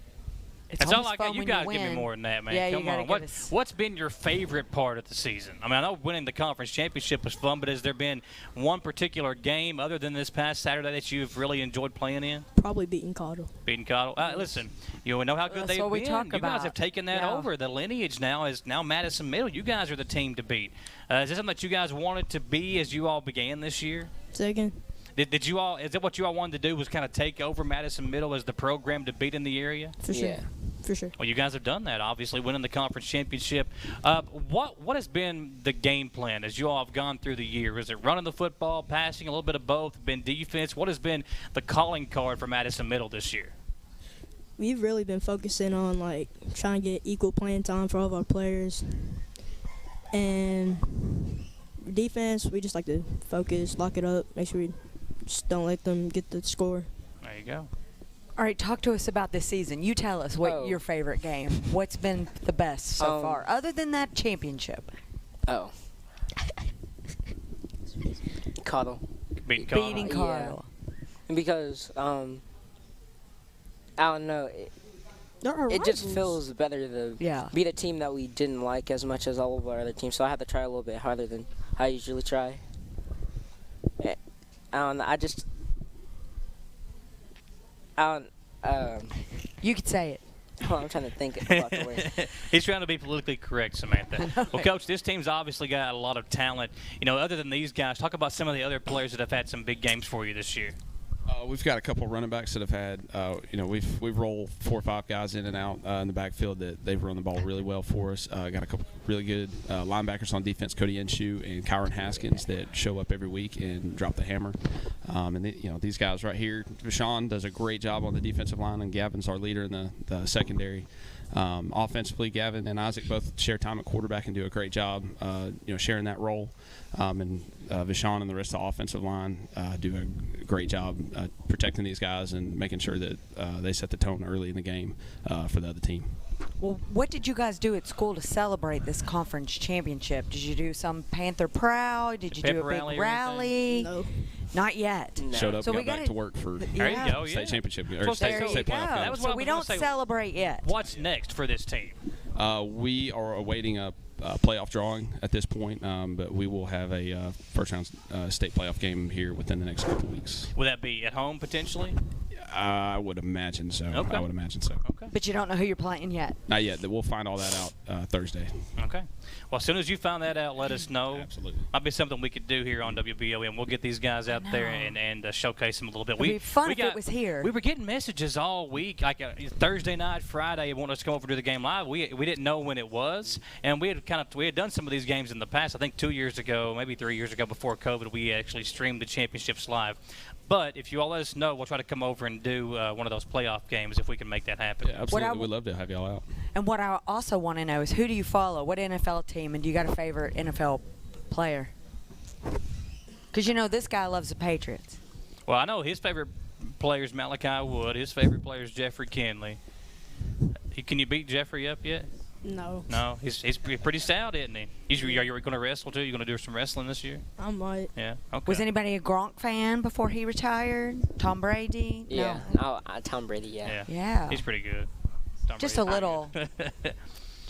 That's all I got. You got to give me more than that, man. Yeah, Come on. What's been your favorite part of the season? I mean, I know winning the conference championship was fun, but has there been one particular game other than this past Saturday that you've really enjoyed playing in? Probably beating Cottle. Beating Cottle. Listen, you know how good they've been. You guys have taken that over. The lineage now is Maddison Middle. You guys are the team to beat. Is this something that you guys wanted to be as you all began this year? Second. Did you all? Is that what you all wanted to do? Was kind of take over Maddison Middle as the program to beat in the area? For sure. Yeah. For sure. Well, you guys have done that, obviously, winning the conference championship. What has been the game plan as you all have gone through the year? Is it running the football, passing, a little bit of both, been defense? What has been the calling card for Maddison Middle this year? We've really been focusing on, trying to get equal playing time for all of our players. And defense, we just like to focus, lock it up, make sure we just don't let them get the score. There you go. All right, talk to us about this season. You tell us what your favorite game. What's been the best so far, other than that championship? Oh. Cottle. Beating Cottle. Yeah. Because, I don't know. It just feels better to beat a team that we didn't like as much as all of our other teams. So I had to try a little bit harder than I usually try. You could say it. Oh, I'm trying to think about the word. He's trying to be politically correct, Samantha. Well, Coach, this team's obviously got a lot of talent. Other than these guys, talk about some of the other players that have had some big games for you this year. We've got a couple running backs that have had, we've rolled 4 or 5 guys in and out in the backfield that they've run the ball really well for us. Got a couple really good linebackers on defense, Cody Enshu and Kyron Haskins, that show up every week and drop the hammer. These guys right here, Vashon does a great job on the defensive line, and Gavin's our leader in the secondary. Offensively, Gavin and Isaac both share time at quarterback and do a great job, sharing that role. And Vashon and the rest of the offensive line do a great job protecting these guys and making sure that they set the tone early in the game for the other team. Well, what did you guys do at school to celebrate this conference championship? Did you do some Panther Proud? Did you do a big rally? No. Not yet. No. Showed up, so got back to work for state championship or state playoff game. So we don't celebrate yet. What's next for this team? We are awaiting a playoff drawing at this point, but we will have a first-round state playoff game here within the next couple weeks. Will that be at home potentially? I would imagine so. Okay. I would imagine so. Okay. But you don't know who you're playing yet? Not yet. We'll find all that out Thursday. Okay. Well, as soon as you find that out, let us know. Absolutely. Might be something we could do here on WBOM. We'll get these guys out there and showcase them a little bit. It'd be fun if it was here. We were getting messages all week, like Thursday night, Friday, wanting us to come over to the game live. We didn't know when it was, and we had done some of these games in the past. I think 2 years ago, maybe 3 years ago, before COVID, we actually streamed the championships live. But if you all let us know, we'll try to come over and do one of those playoff games if we can make that happen. Yeah, absolutely. We'd love to have y'all out. And what I also want to know is, who do you follow? What NFL team? And do you got a favorite NFL player? Because this guy loves the Patriots. Well, I know his favorite player is Malachi Wood. His favorite player is Jeffrey Kinley. Can you beat Jeffrey up yet? No. No, he's pretty stout, isn't he? Are you going to wrestle too? You going to do some wrestling this year? I might. Yeah. Okay. Was anybody a Gronk fan before he retired? Tom Brady? Yeah. No, Tom Brady. Yeah. Yeah. He's pretty good. Just a little.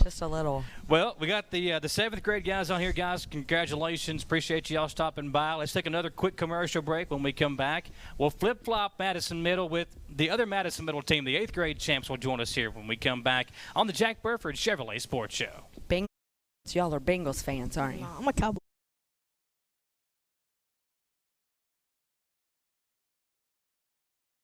Just a little. Well, we got the 7th grade guys on here. Guys, congratulations. Appreciate you all stopping by. Let's take another quick commercial break. When we come back, we'll flip-flop Maddison Middle with the other Maddison Middle team. The 8th grade champs will join us here when we come back on the Jack Burford Chevrolet Sports Show. Bengals. Y'all are Bengals fans, aren't you? I'm a Cowboy.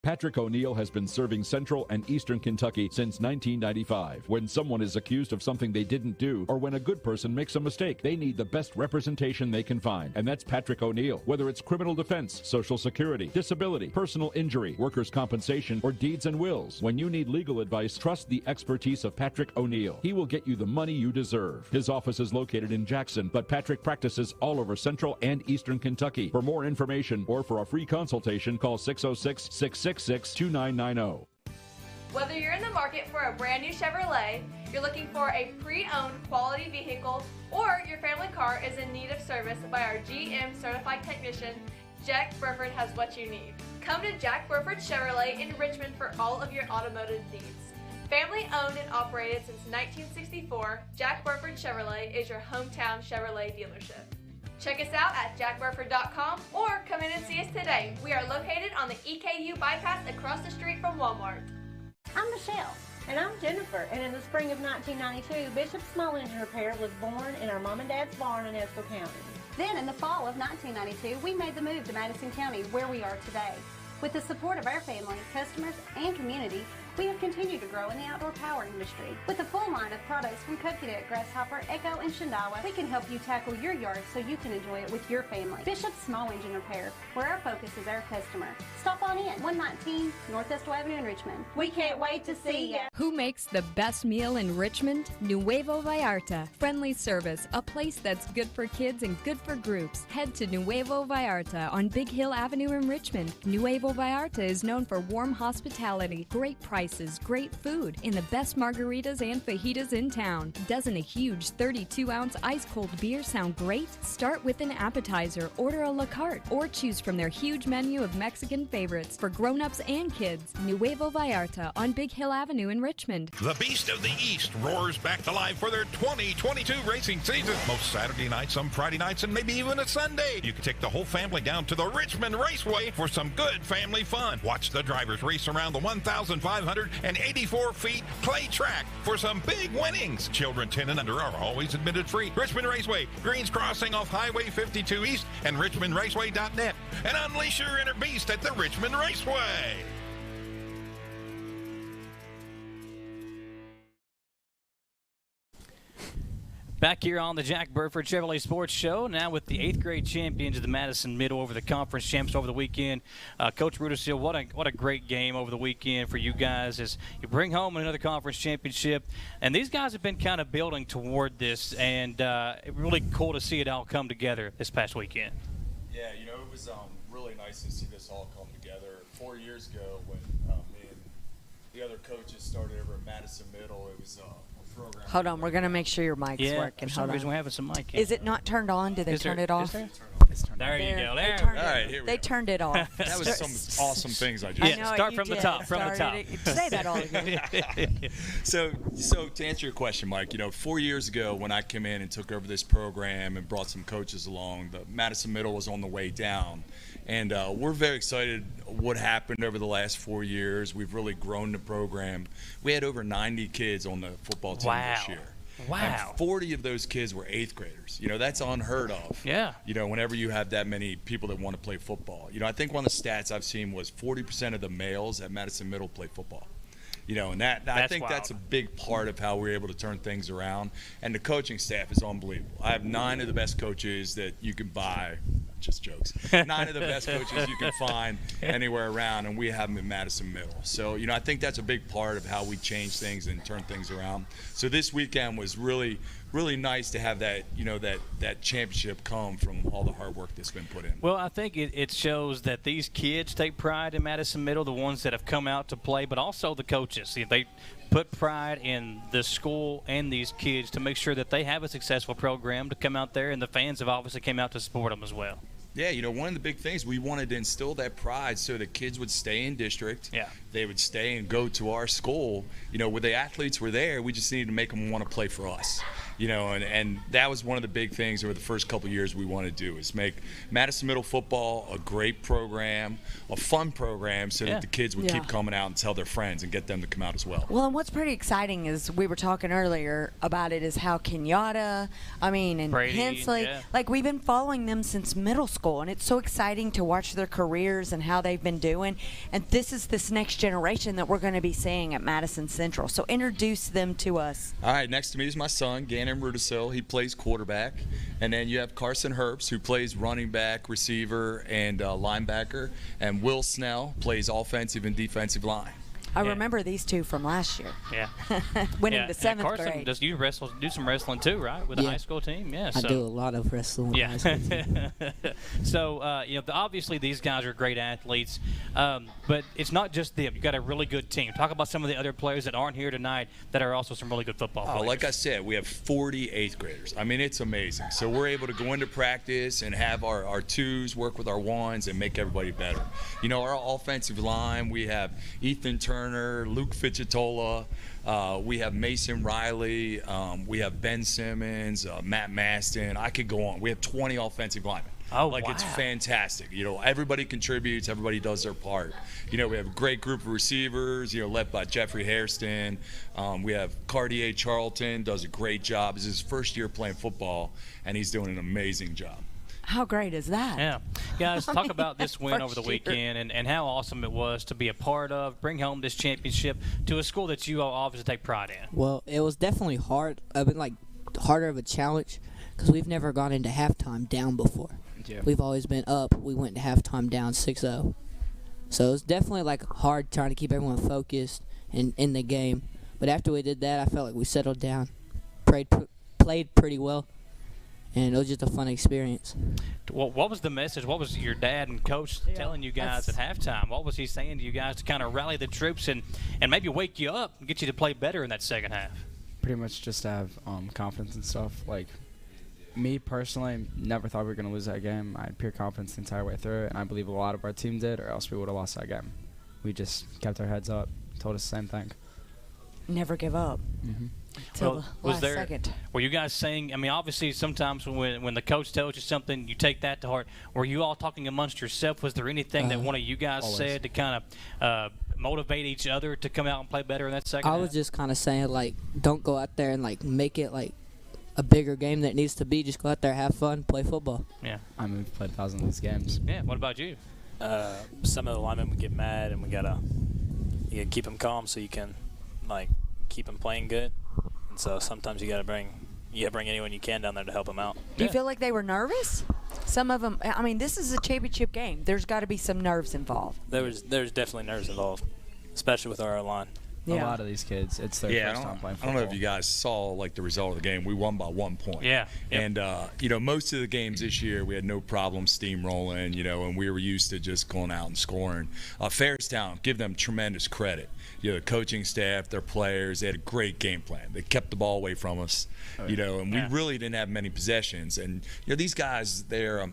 Patrick O'Neill has been serving Central and Eastern Kentucky since 1995. When someone is accused of something they didn't do, or when a good person makes a mistake, they need the best representation they can find. And that's Patrick O'Neill. Whether it's criminal defense, Social Security, disability, personal injury, workers' compensation, or deeds and wills, when you need legal advice, trust the expertise of Patrick O'Neill. He will get you the money you deserve. His office is located in Jackson, but Patrick practices all over Central and Eastern Kentucky. For more information or for a free consultation, call 606-666-2990. Whether you're in the market for a brand new Chevrolet, you're looking for a pre-owned quality vehicle, or your family car is in need of service by our GM certified technician, Jack Burford has what you need. Come to Jack Burford Chevrolet in Richmond for all of your automotive needs. Family owned and operated since 1964, Jack Burford Chevrolet is your hometown Chevrolet dealership. Check us out at jackburford.com or come in and see us today. We are located on the EKU bypass across the street from Walmart. I'm Michelle. And I'm Jennifer. And in the spring of 1992, Bishop Small Engine Repair was born in our mom and dad's barn in Estill County. Then in the fall of 1992, we made the move to Maddison County, where we are today. With the support of our family, customers, and community, we have continued to grow in the outdoor power industry. With a full line of products from Cadet, Grasshopper, Echo, and Shindawa, we can help you tackle your yard so you can enjoy it with your family. Bishop Small Engine Repair, where our focus is our customer. Stop on in, 119 North Estill Avenue in Richmond. We can't wait to see ya. Who makes the best meal in Richmond? Nuevo Vallarta. Friendly service, a place that's good for kids and good for groups. Head to Nuevo Vallarta on Big Hill Avenue in Richmond. Nuevo Vallarta is known for warm hospitality, great prices, great food, and the best margaritas and fajitas in town. Doesn't a huge 32-ounce ice-cold beer sound great? Start with an appetizer, order a la carte, or choose from their huge menu of Mexican favorites for grown-ups and kids. Nuevo Vallarta on Big Hill Avenue in Richmond. The Beast of the East roars back to life for their 2022 racing season. Most Saturday nights, some Friday nights, and maybe even a Sunday. You can take the whole family down to the Richmond Raceway for some good family fun. Watch the drivers race around the 1,584 feet clay track for some big winnings. Children 10 and under are always admitted free. Richmond Raceway, Greens Crossing off Highway 52 East, and richmondraceway.net. And unleash your inner beast at the Richmond Raceway. Back here on the Jack Burford Chevrolet Sports Show, now with the 8th grade champions of the Maddison Middle over the conference champs over the weekend. Coach Rudisill, what a great game over the weekend for you guys as you bring home another conference championship. And these guys have been kind of building toward this, and really cool to see it all come together this past weekend. Yeah, it was really nice to see this all come together. 4 years ago when me and the other coaches started over at Maddison Middle, it was program. Hold on, we're going to make sure your mic's working. For some reason we're having some mic. Is it not turned on? Did they turn it off? There you go. All right, here we They go. turned it off. That was some awesome things I just I know, start you from the did. top. From the top. Say that all again. So to answer your question, Mike, 4 years ago when I came in and took over this program and brought some coaches along, the Maddison Middle was on the way down. And we're very excited what happened over the last 4 years. We've really grown the program. We had over 90 kids on the football team this year. Wow. And 40 of those kids were 8th graders. That's unheard of. Yeah. Whenever you have that many people that want to play football. I think one of the stats I've seen was 40% of the males at Maddison Middle play football. And I think wild. that's a big part of how we're able to turn things around. And the coaching staff is unbelievable. I have 9 of the best coaches that you can buy. Just jokes. 9 of the best coaches you can find anywhere around, and we have them in Maddison Middle. So, I think that's a big part of how we change things and turn things around. So this weekend was really, really nice to have that, that championship come from all the hard work that's been put in. Well, I think it shows that these kids take pride in Maddison Middle, the ones that have come out to play, but also the coaches. They put pride in the school and these kids to make sure that they have a successful program to come out there, and the fans have obviously came out to support them as well. Yeah, one of the big things, we wanted to instill that pride so that kids would stay in district. Yeah. They would stay and go to our school. Where the athletes were there, we just needed to make them want to play for us. And that was one of the big things over the first couple of years we wanted to do is make Maddison Middle football a great program, a fun program so that the kids would keep coming out and tell their friends and get them to come out as well. Well, and what's pretty exciting is we were talking earlier about it is how Kenyatta, and Brady, Hensley, we've been following them since middle school, and it's so exciting to watch their careers and how they've been doing. And this is this next generation that we're going to be seeing at Maddison Central. So introduce them to us. All right, next to me is my son, Gannon Rudisill. He plays quarterback. And then you have Carson Herbst, who plays running back, receiver, and linebacker. And Will Snell plays offensive and defensive line. I remember these two from last year. Yeah. Winning the 7th Carson, grade. does you do some wrestling too, right, with the high school team? Yeah. I do a lot of wrestling with the high school team. So, obviously these guys are great athletes, but it's not just them. You've got a really good team. Talk about some of the other players that aren't here tonight that are also some really good football players. Like I said, we have 40 8th graders. I mean, it's amazing. So we're able to go into practice and have our 2s work with our 1s and make everybody better. Our offensive line, we have Ethan Turner, Luke Fichitola, we have Mason Riley, we have Ben Simmons, Matt Maddison. I could go on. We have 20 offensive linemen. Oh, wow. It's fantastic. Everybody contributes. Everybody does their part. We have a great group of receivers, led by Jeffrey Hairston. We have Cartier Charlton, does a great job. It's his first year playing football, and he's doing an amazing job. How great is that? Yeah. Guys, talk about this win over the weekend and how awesome it was to be a part of, bring home this championship to a school that you all obviously take pride in. Well, it was definitely hard. Harder of a challenge because we've never gone into halftime down before. Yeah. We've always been up. We went to halftime down 6-0. So it was definitely hard trying to keep everyone focused and in the game. But after we did that, I felt like we settled down, played pretty well. And it was just a fun experience. What was the message? What was your dad and coach telling you guys at halftime? What was he saying to you guys to kind of rally the troops and maybe wake you up and get you to play better in that second half? Pretty much just to have confidence and stuff. Me personally, never thought we were going to lose that game. I had pure confidence the entire way through it, and I believe a lot of our team did, or else we would have lost that game. We just kept our heads up, told us the same thing. Never give up. Mm-hmm. Till the last second. Were you guys saying, obviously sometimes when the coach tells you something, you take that to heart. Were you all talking amongst yourself? Was there anything that one of you guys said to kind of motivate each other to come out and play better in that second half? I was just kind of saying, don't go out there and, make it, a bigger game that needs to be. Just go out there, have fun, play football. Yeah. We've played 1,000 of these games. Yeah. What about you? Some of the linemen would get mad, and you gotta keep them calm so you can, keep them playing good. And so sometimes you gotta bring anyone you can down there to help them out. Do you feel like they were nervous? Some of them. This is a championship game. There's got to be some nerves involved. There's definitely nerves involved, especially with our line. Yeah. A lot of these kids, it's their first time playing football. I don't know if you guys saw the result of the game. We won by 1 point. Yeah. And most of the games this year we had no problem steamrolling. And we were used to just going out and scoring. Fairstown, give them tremendous credit. The coaching staff, their players, they had a great game plan. They kept the ball away from us. And we really didn't have many possessions. And these guys, they're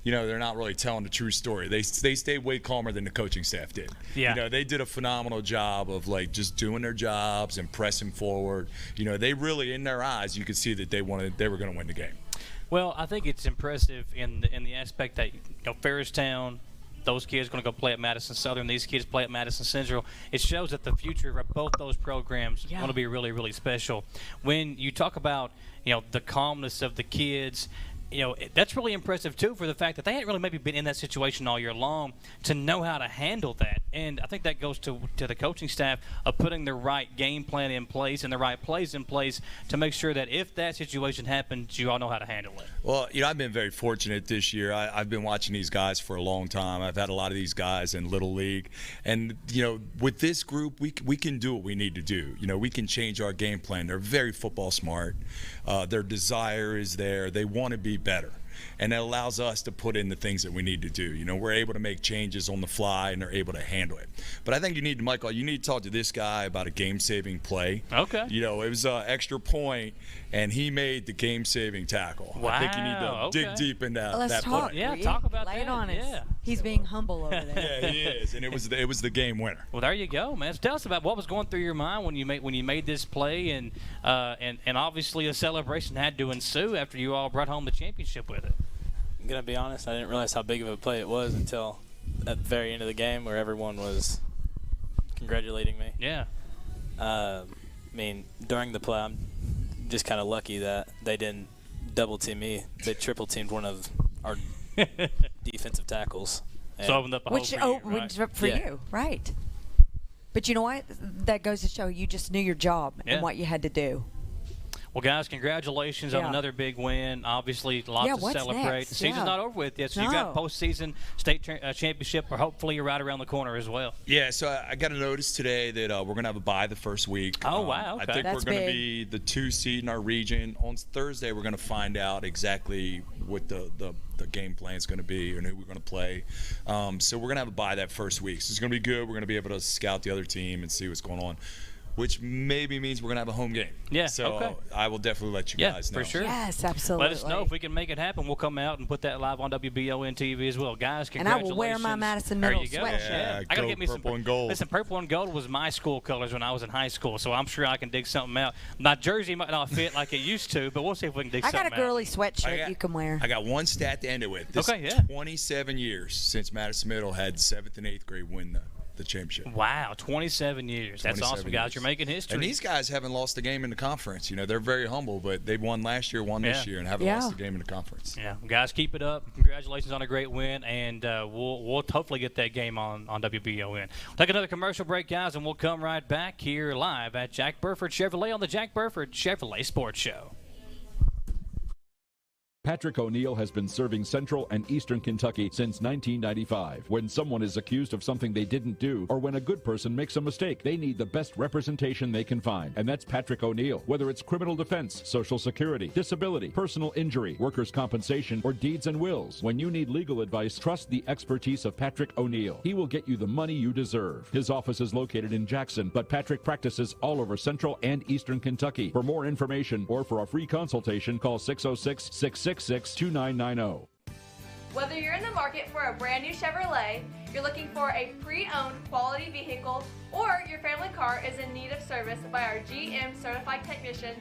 not really telling the true story. They stayed way calmer than the coaching staff did. Yeah. They did a phenomenal job of just doing their jobs and pressing forward. They really, in their eyes, you could see that they were going to win the game. Well, I think it's impressive in the aspect that Fairstown, those kids are going to go play at Maddison Southern. These kids play at Maddison Central. It shows that the future of both those programs is going to be really, really special. When you talk about the calmness of the kids. That's really impressive, too, for the fact that they hadn't really maybe been in that situation all year long to know how to handle that. And I think that goes to the coaching staff of putting the right game plan in place and the right plays in place to make sure that if that situation happens, you all know how to handle it. Well, I've been very fortunate this year. I've been watching these guys for a long time. I've had a lot of these guys in Little League. And, with this group, we can do what we need to do. We can change our game plan. They're very football smart. Their desire is there. They want to be better. And it allows us to put in the things that we need to do. We're able to make changes on the fly, and they're able to handle it. But I think you need to talk to this guy about a game-saving play. Okay. It was an extra point, and he made the game-saving tackle. Wow. I think you need to dig deep into that talk. play. Yeah, talk about Lay that. it on us. Yeah. He's being humble over there. Yeah, he is, and it was the game winner. Well, there you go, man. So tell us about what was going through your mind when you made this play, and obviously a celebration had to ensue after you all brought home the championship with it. I'm going to be honest, I didn't realize how big of a play it was until at the very end of the game where everyone was congratulating me. Yeah. During the play, I'm just kind of lucky that they didn't double team me. They triple teamed one of our defensive tackles. So opened up a hole for you, you, right. But you know what? That goes to show you just knew your job and what you had to do. Well, guys, congratulations on another big win. Obviously, lots to celebrate. Next? The season's not over with yet, so you got postseason state championship, or hopefully right around the corner as well. Yeah, so I got a notice today that we're going to have a bye the first week. Oh, wow. Okay. I think we're going to be the 2 seed in our region. On Thursday, we're going to find out exactly what the game plan is going to be and who we're going to play. So we're going to have a bye that first week. So it's going to be good. We're going to be able to scout the other team and see what's going on, which maybe means we're going to have a home game. Yeah, so I will definitely let you guys know. For sure. Yes, absolutely. Let us know if we can make it happen. We'll come out and put that live on WBON TV as well. Guys, congratulations. And I will wear my Madison Middle sweatshirt. Yeah, I got to get me purple and gold. Listen, purple and gold was my school colors when I was in high school, so I'm sure I can dig something out. My jersey might not fit like it used to, but we'll see if we can dig something out. I got a girly sweatshirt you can wear. I got one stat to end it with. This 27 years since Maddison Middle had 7th and 8th grade win the championship. Wow, 27 years. That's awesome, guys. You're making history. And these guys haven't lost a game in the conference. You know, they're very humble, but they won last year, won this year, and haven't lost a game in the conference. Yeah, guys, keep it up. Congratulations on a great win, and we'll hopefully get that game on WBON. We'll take another commercial break, guys, and we'll come right back here live at Jack Burford Chevrolet on the Jack Burford Chevrolet Sports Show. Patrick O'Neill has been serving Central and Eastern Kentucky since 1995. When someone is accused of something they didn't do, or when a good person makes a mistake, they need the best representation they can find. And that's Patrick O'Neill. Whether it's criminal defense, Social Security, disability, personal injury, workers' compensation, or deeds and wills, when you need legal advice, trust the expertise of Patrick O'Neill. He will get you the money you deserve. His office is located in Jackson, but Patrick practices all over Central and Eastern Kentucky. For more information or for a free consultation, call 606-666-2990. Whether you're in the market for a brand new Chevrolet, you're looking for a pre-owned quality vehicle, or your family car is in need of service by our GM certified technician,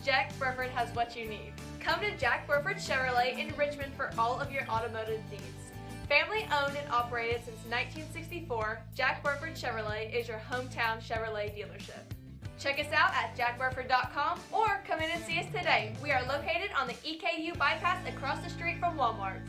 Jack Burford has what you need. Come to Jack Burford Chevrolet in Richmond for all of your automotive needs. Family owned and operated since 1964, Jack Burford Chevrolet is your hometown Chevrolet dealership. Check us out at jackburford.com or come in and see us today. We are located on the EKU bypass across the street from Walmart.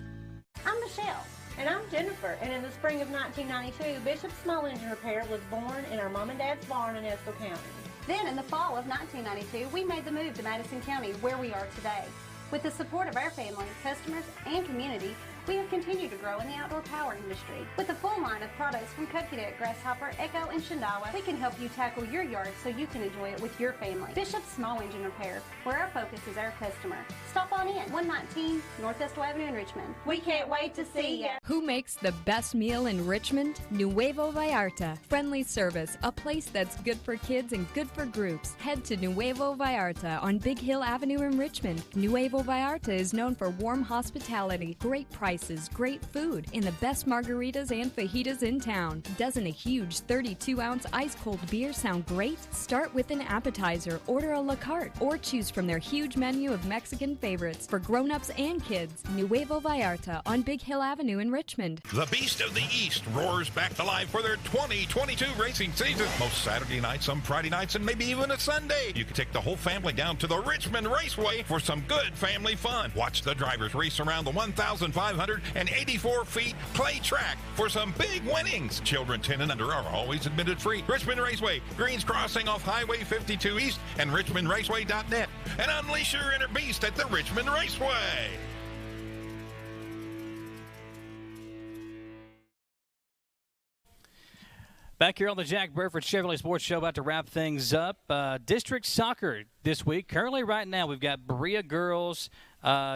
I'm Michelle. And I'm Jennifer. And in the spring of 1992, Bishop Small Engine Repair was born in our mom and dad's barn in Estill County. Then in the fall of 1992, we made the move to Maddison County, where we are today. With the support of our family, customers, and community, we have continued to grow in the outdoor power industry. With a full line of products from Cadet, Grasshopper, Echo, and Shindawa, we can help you tackle your yard so you can enjoy it with your family. Bishop Small Engine Repair, where our focus is our customer. Stop on in, 119 Northwest Avenue in Richmond. We can't wait to see you. Who makes the best meal in Richmond? Nuevo Vallarta. Friendly service, a place that's good for kids and good for groups. Head to Nuevo Vallarta on Big Hill Avenue in Richmond. Nuevo Vallarta is known for warm hospitality, great prices, great food, and the best margaritas and fajitas in town. Doesn't a huge 32-ounce ice-cold beer sound great? Start with an appetizer, order a la carte, or choose from their huge menu of Mexican favorites for grown-ups and kids. Nuevo Vallarta on Big Hill Avenue in Richmond. The Beast of the East roars back to life for their 2022 racing season. Most Saturday nights, some Friday nights, and maybe even a Sunday. You can take the whole family down to the Richmond Raceway for some good family fun. Watch the drivers race around the 1,584 feet clay track for some big winnings. Children 10 and under are always admitted free. Richmond Raceway, Greens Crossing off Highway 52 East, and richmondraceway.net. And unleash your inner beast at the Richmond Raceway. Back here on the Jack Burford Chevrolet Sports Show, about to wrap things up. District soccer this week. Currently, right now, we've got Berea girls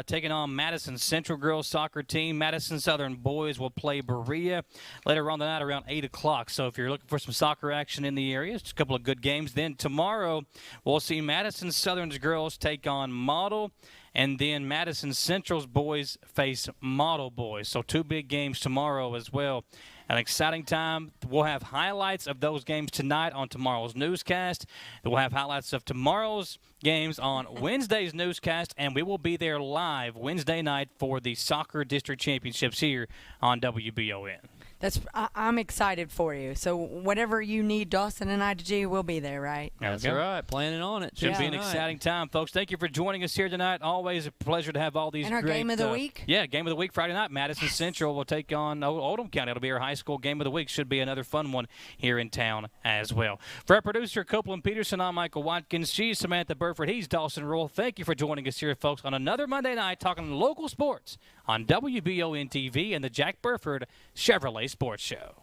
taking on Maddison Central girls soccer team. Maddison Southern boys will play Berea later on the night around 8 o'clock. So if you're looking for some soccer action in the area, it's a couple of good games. Then tomorrow, we'll see Maddison Southern's girls take on Model, and then Maddison Central's boys face Model boys. So two big games tomorrow as well. An exciting time. We'll have highlights of those games tonight on tomorrow's newscast. We'll have highlights of tomorrow's games on Wednesday's newscast, and we will be there live Wednesday night for the Soccer District Championships here on WBON. I'm excited for you. So whatever you need Dawson and I to do, we'll be there, right? That's right. Planning on it. Should be an exciting time, folks. Thank you for joining us here tonight. Always a pleasure to have all these and our great, game of the week? Yeah, game of the week Friday night. Madison Central will take on Oldham County. It'll be our high school game of the week. Should be another fun one here in town as well. For our producer, Copeland Peterson, I'm Michael Watkins. She's Samantha Burford. He's Dawson Rule. Thank you for joining us here, folks, on another Monday night talking local sports on WBON TV and the Jack Burford Chevrolet Sports Show.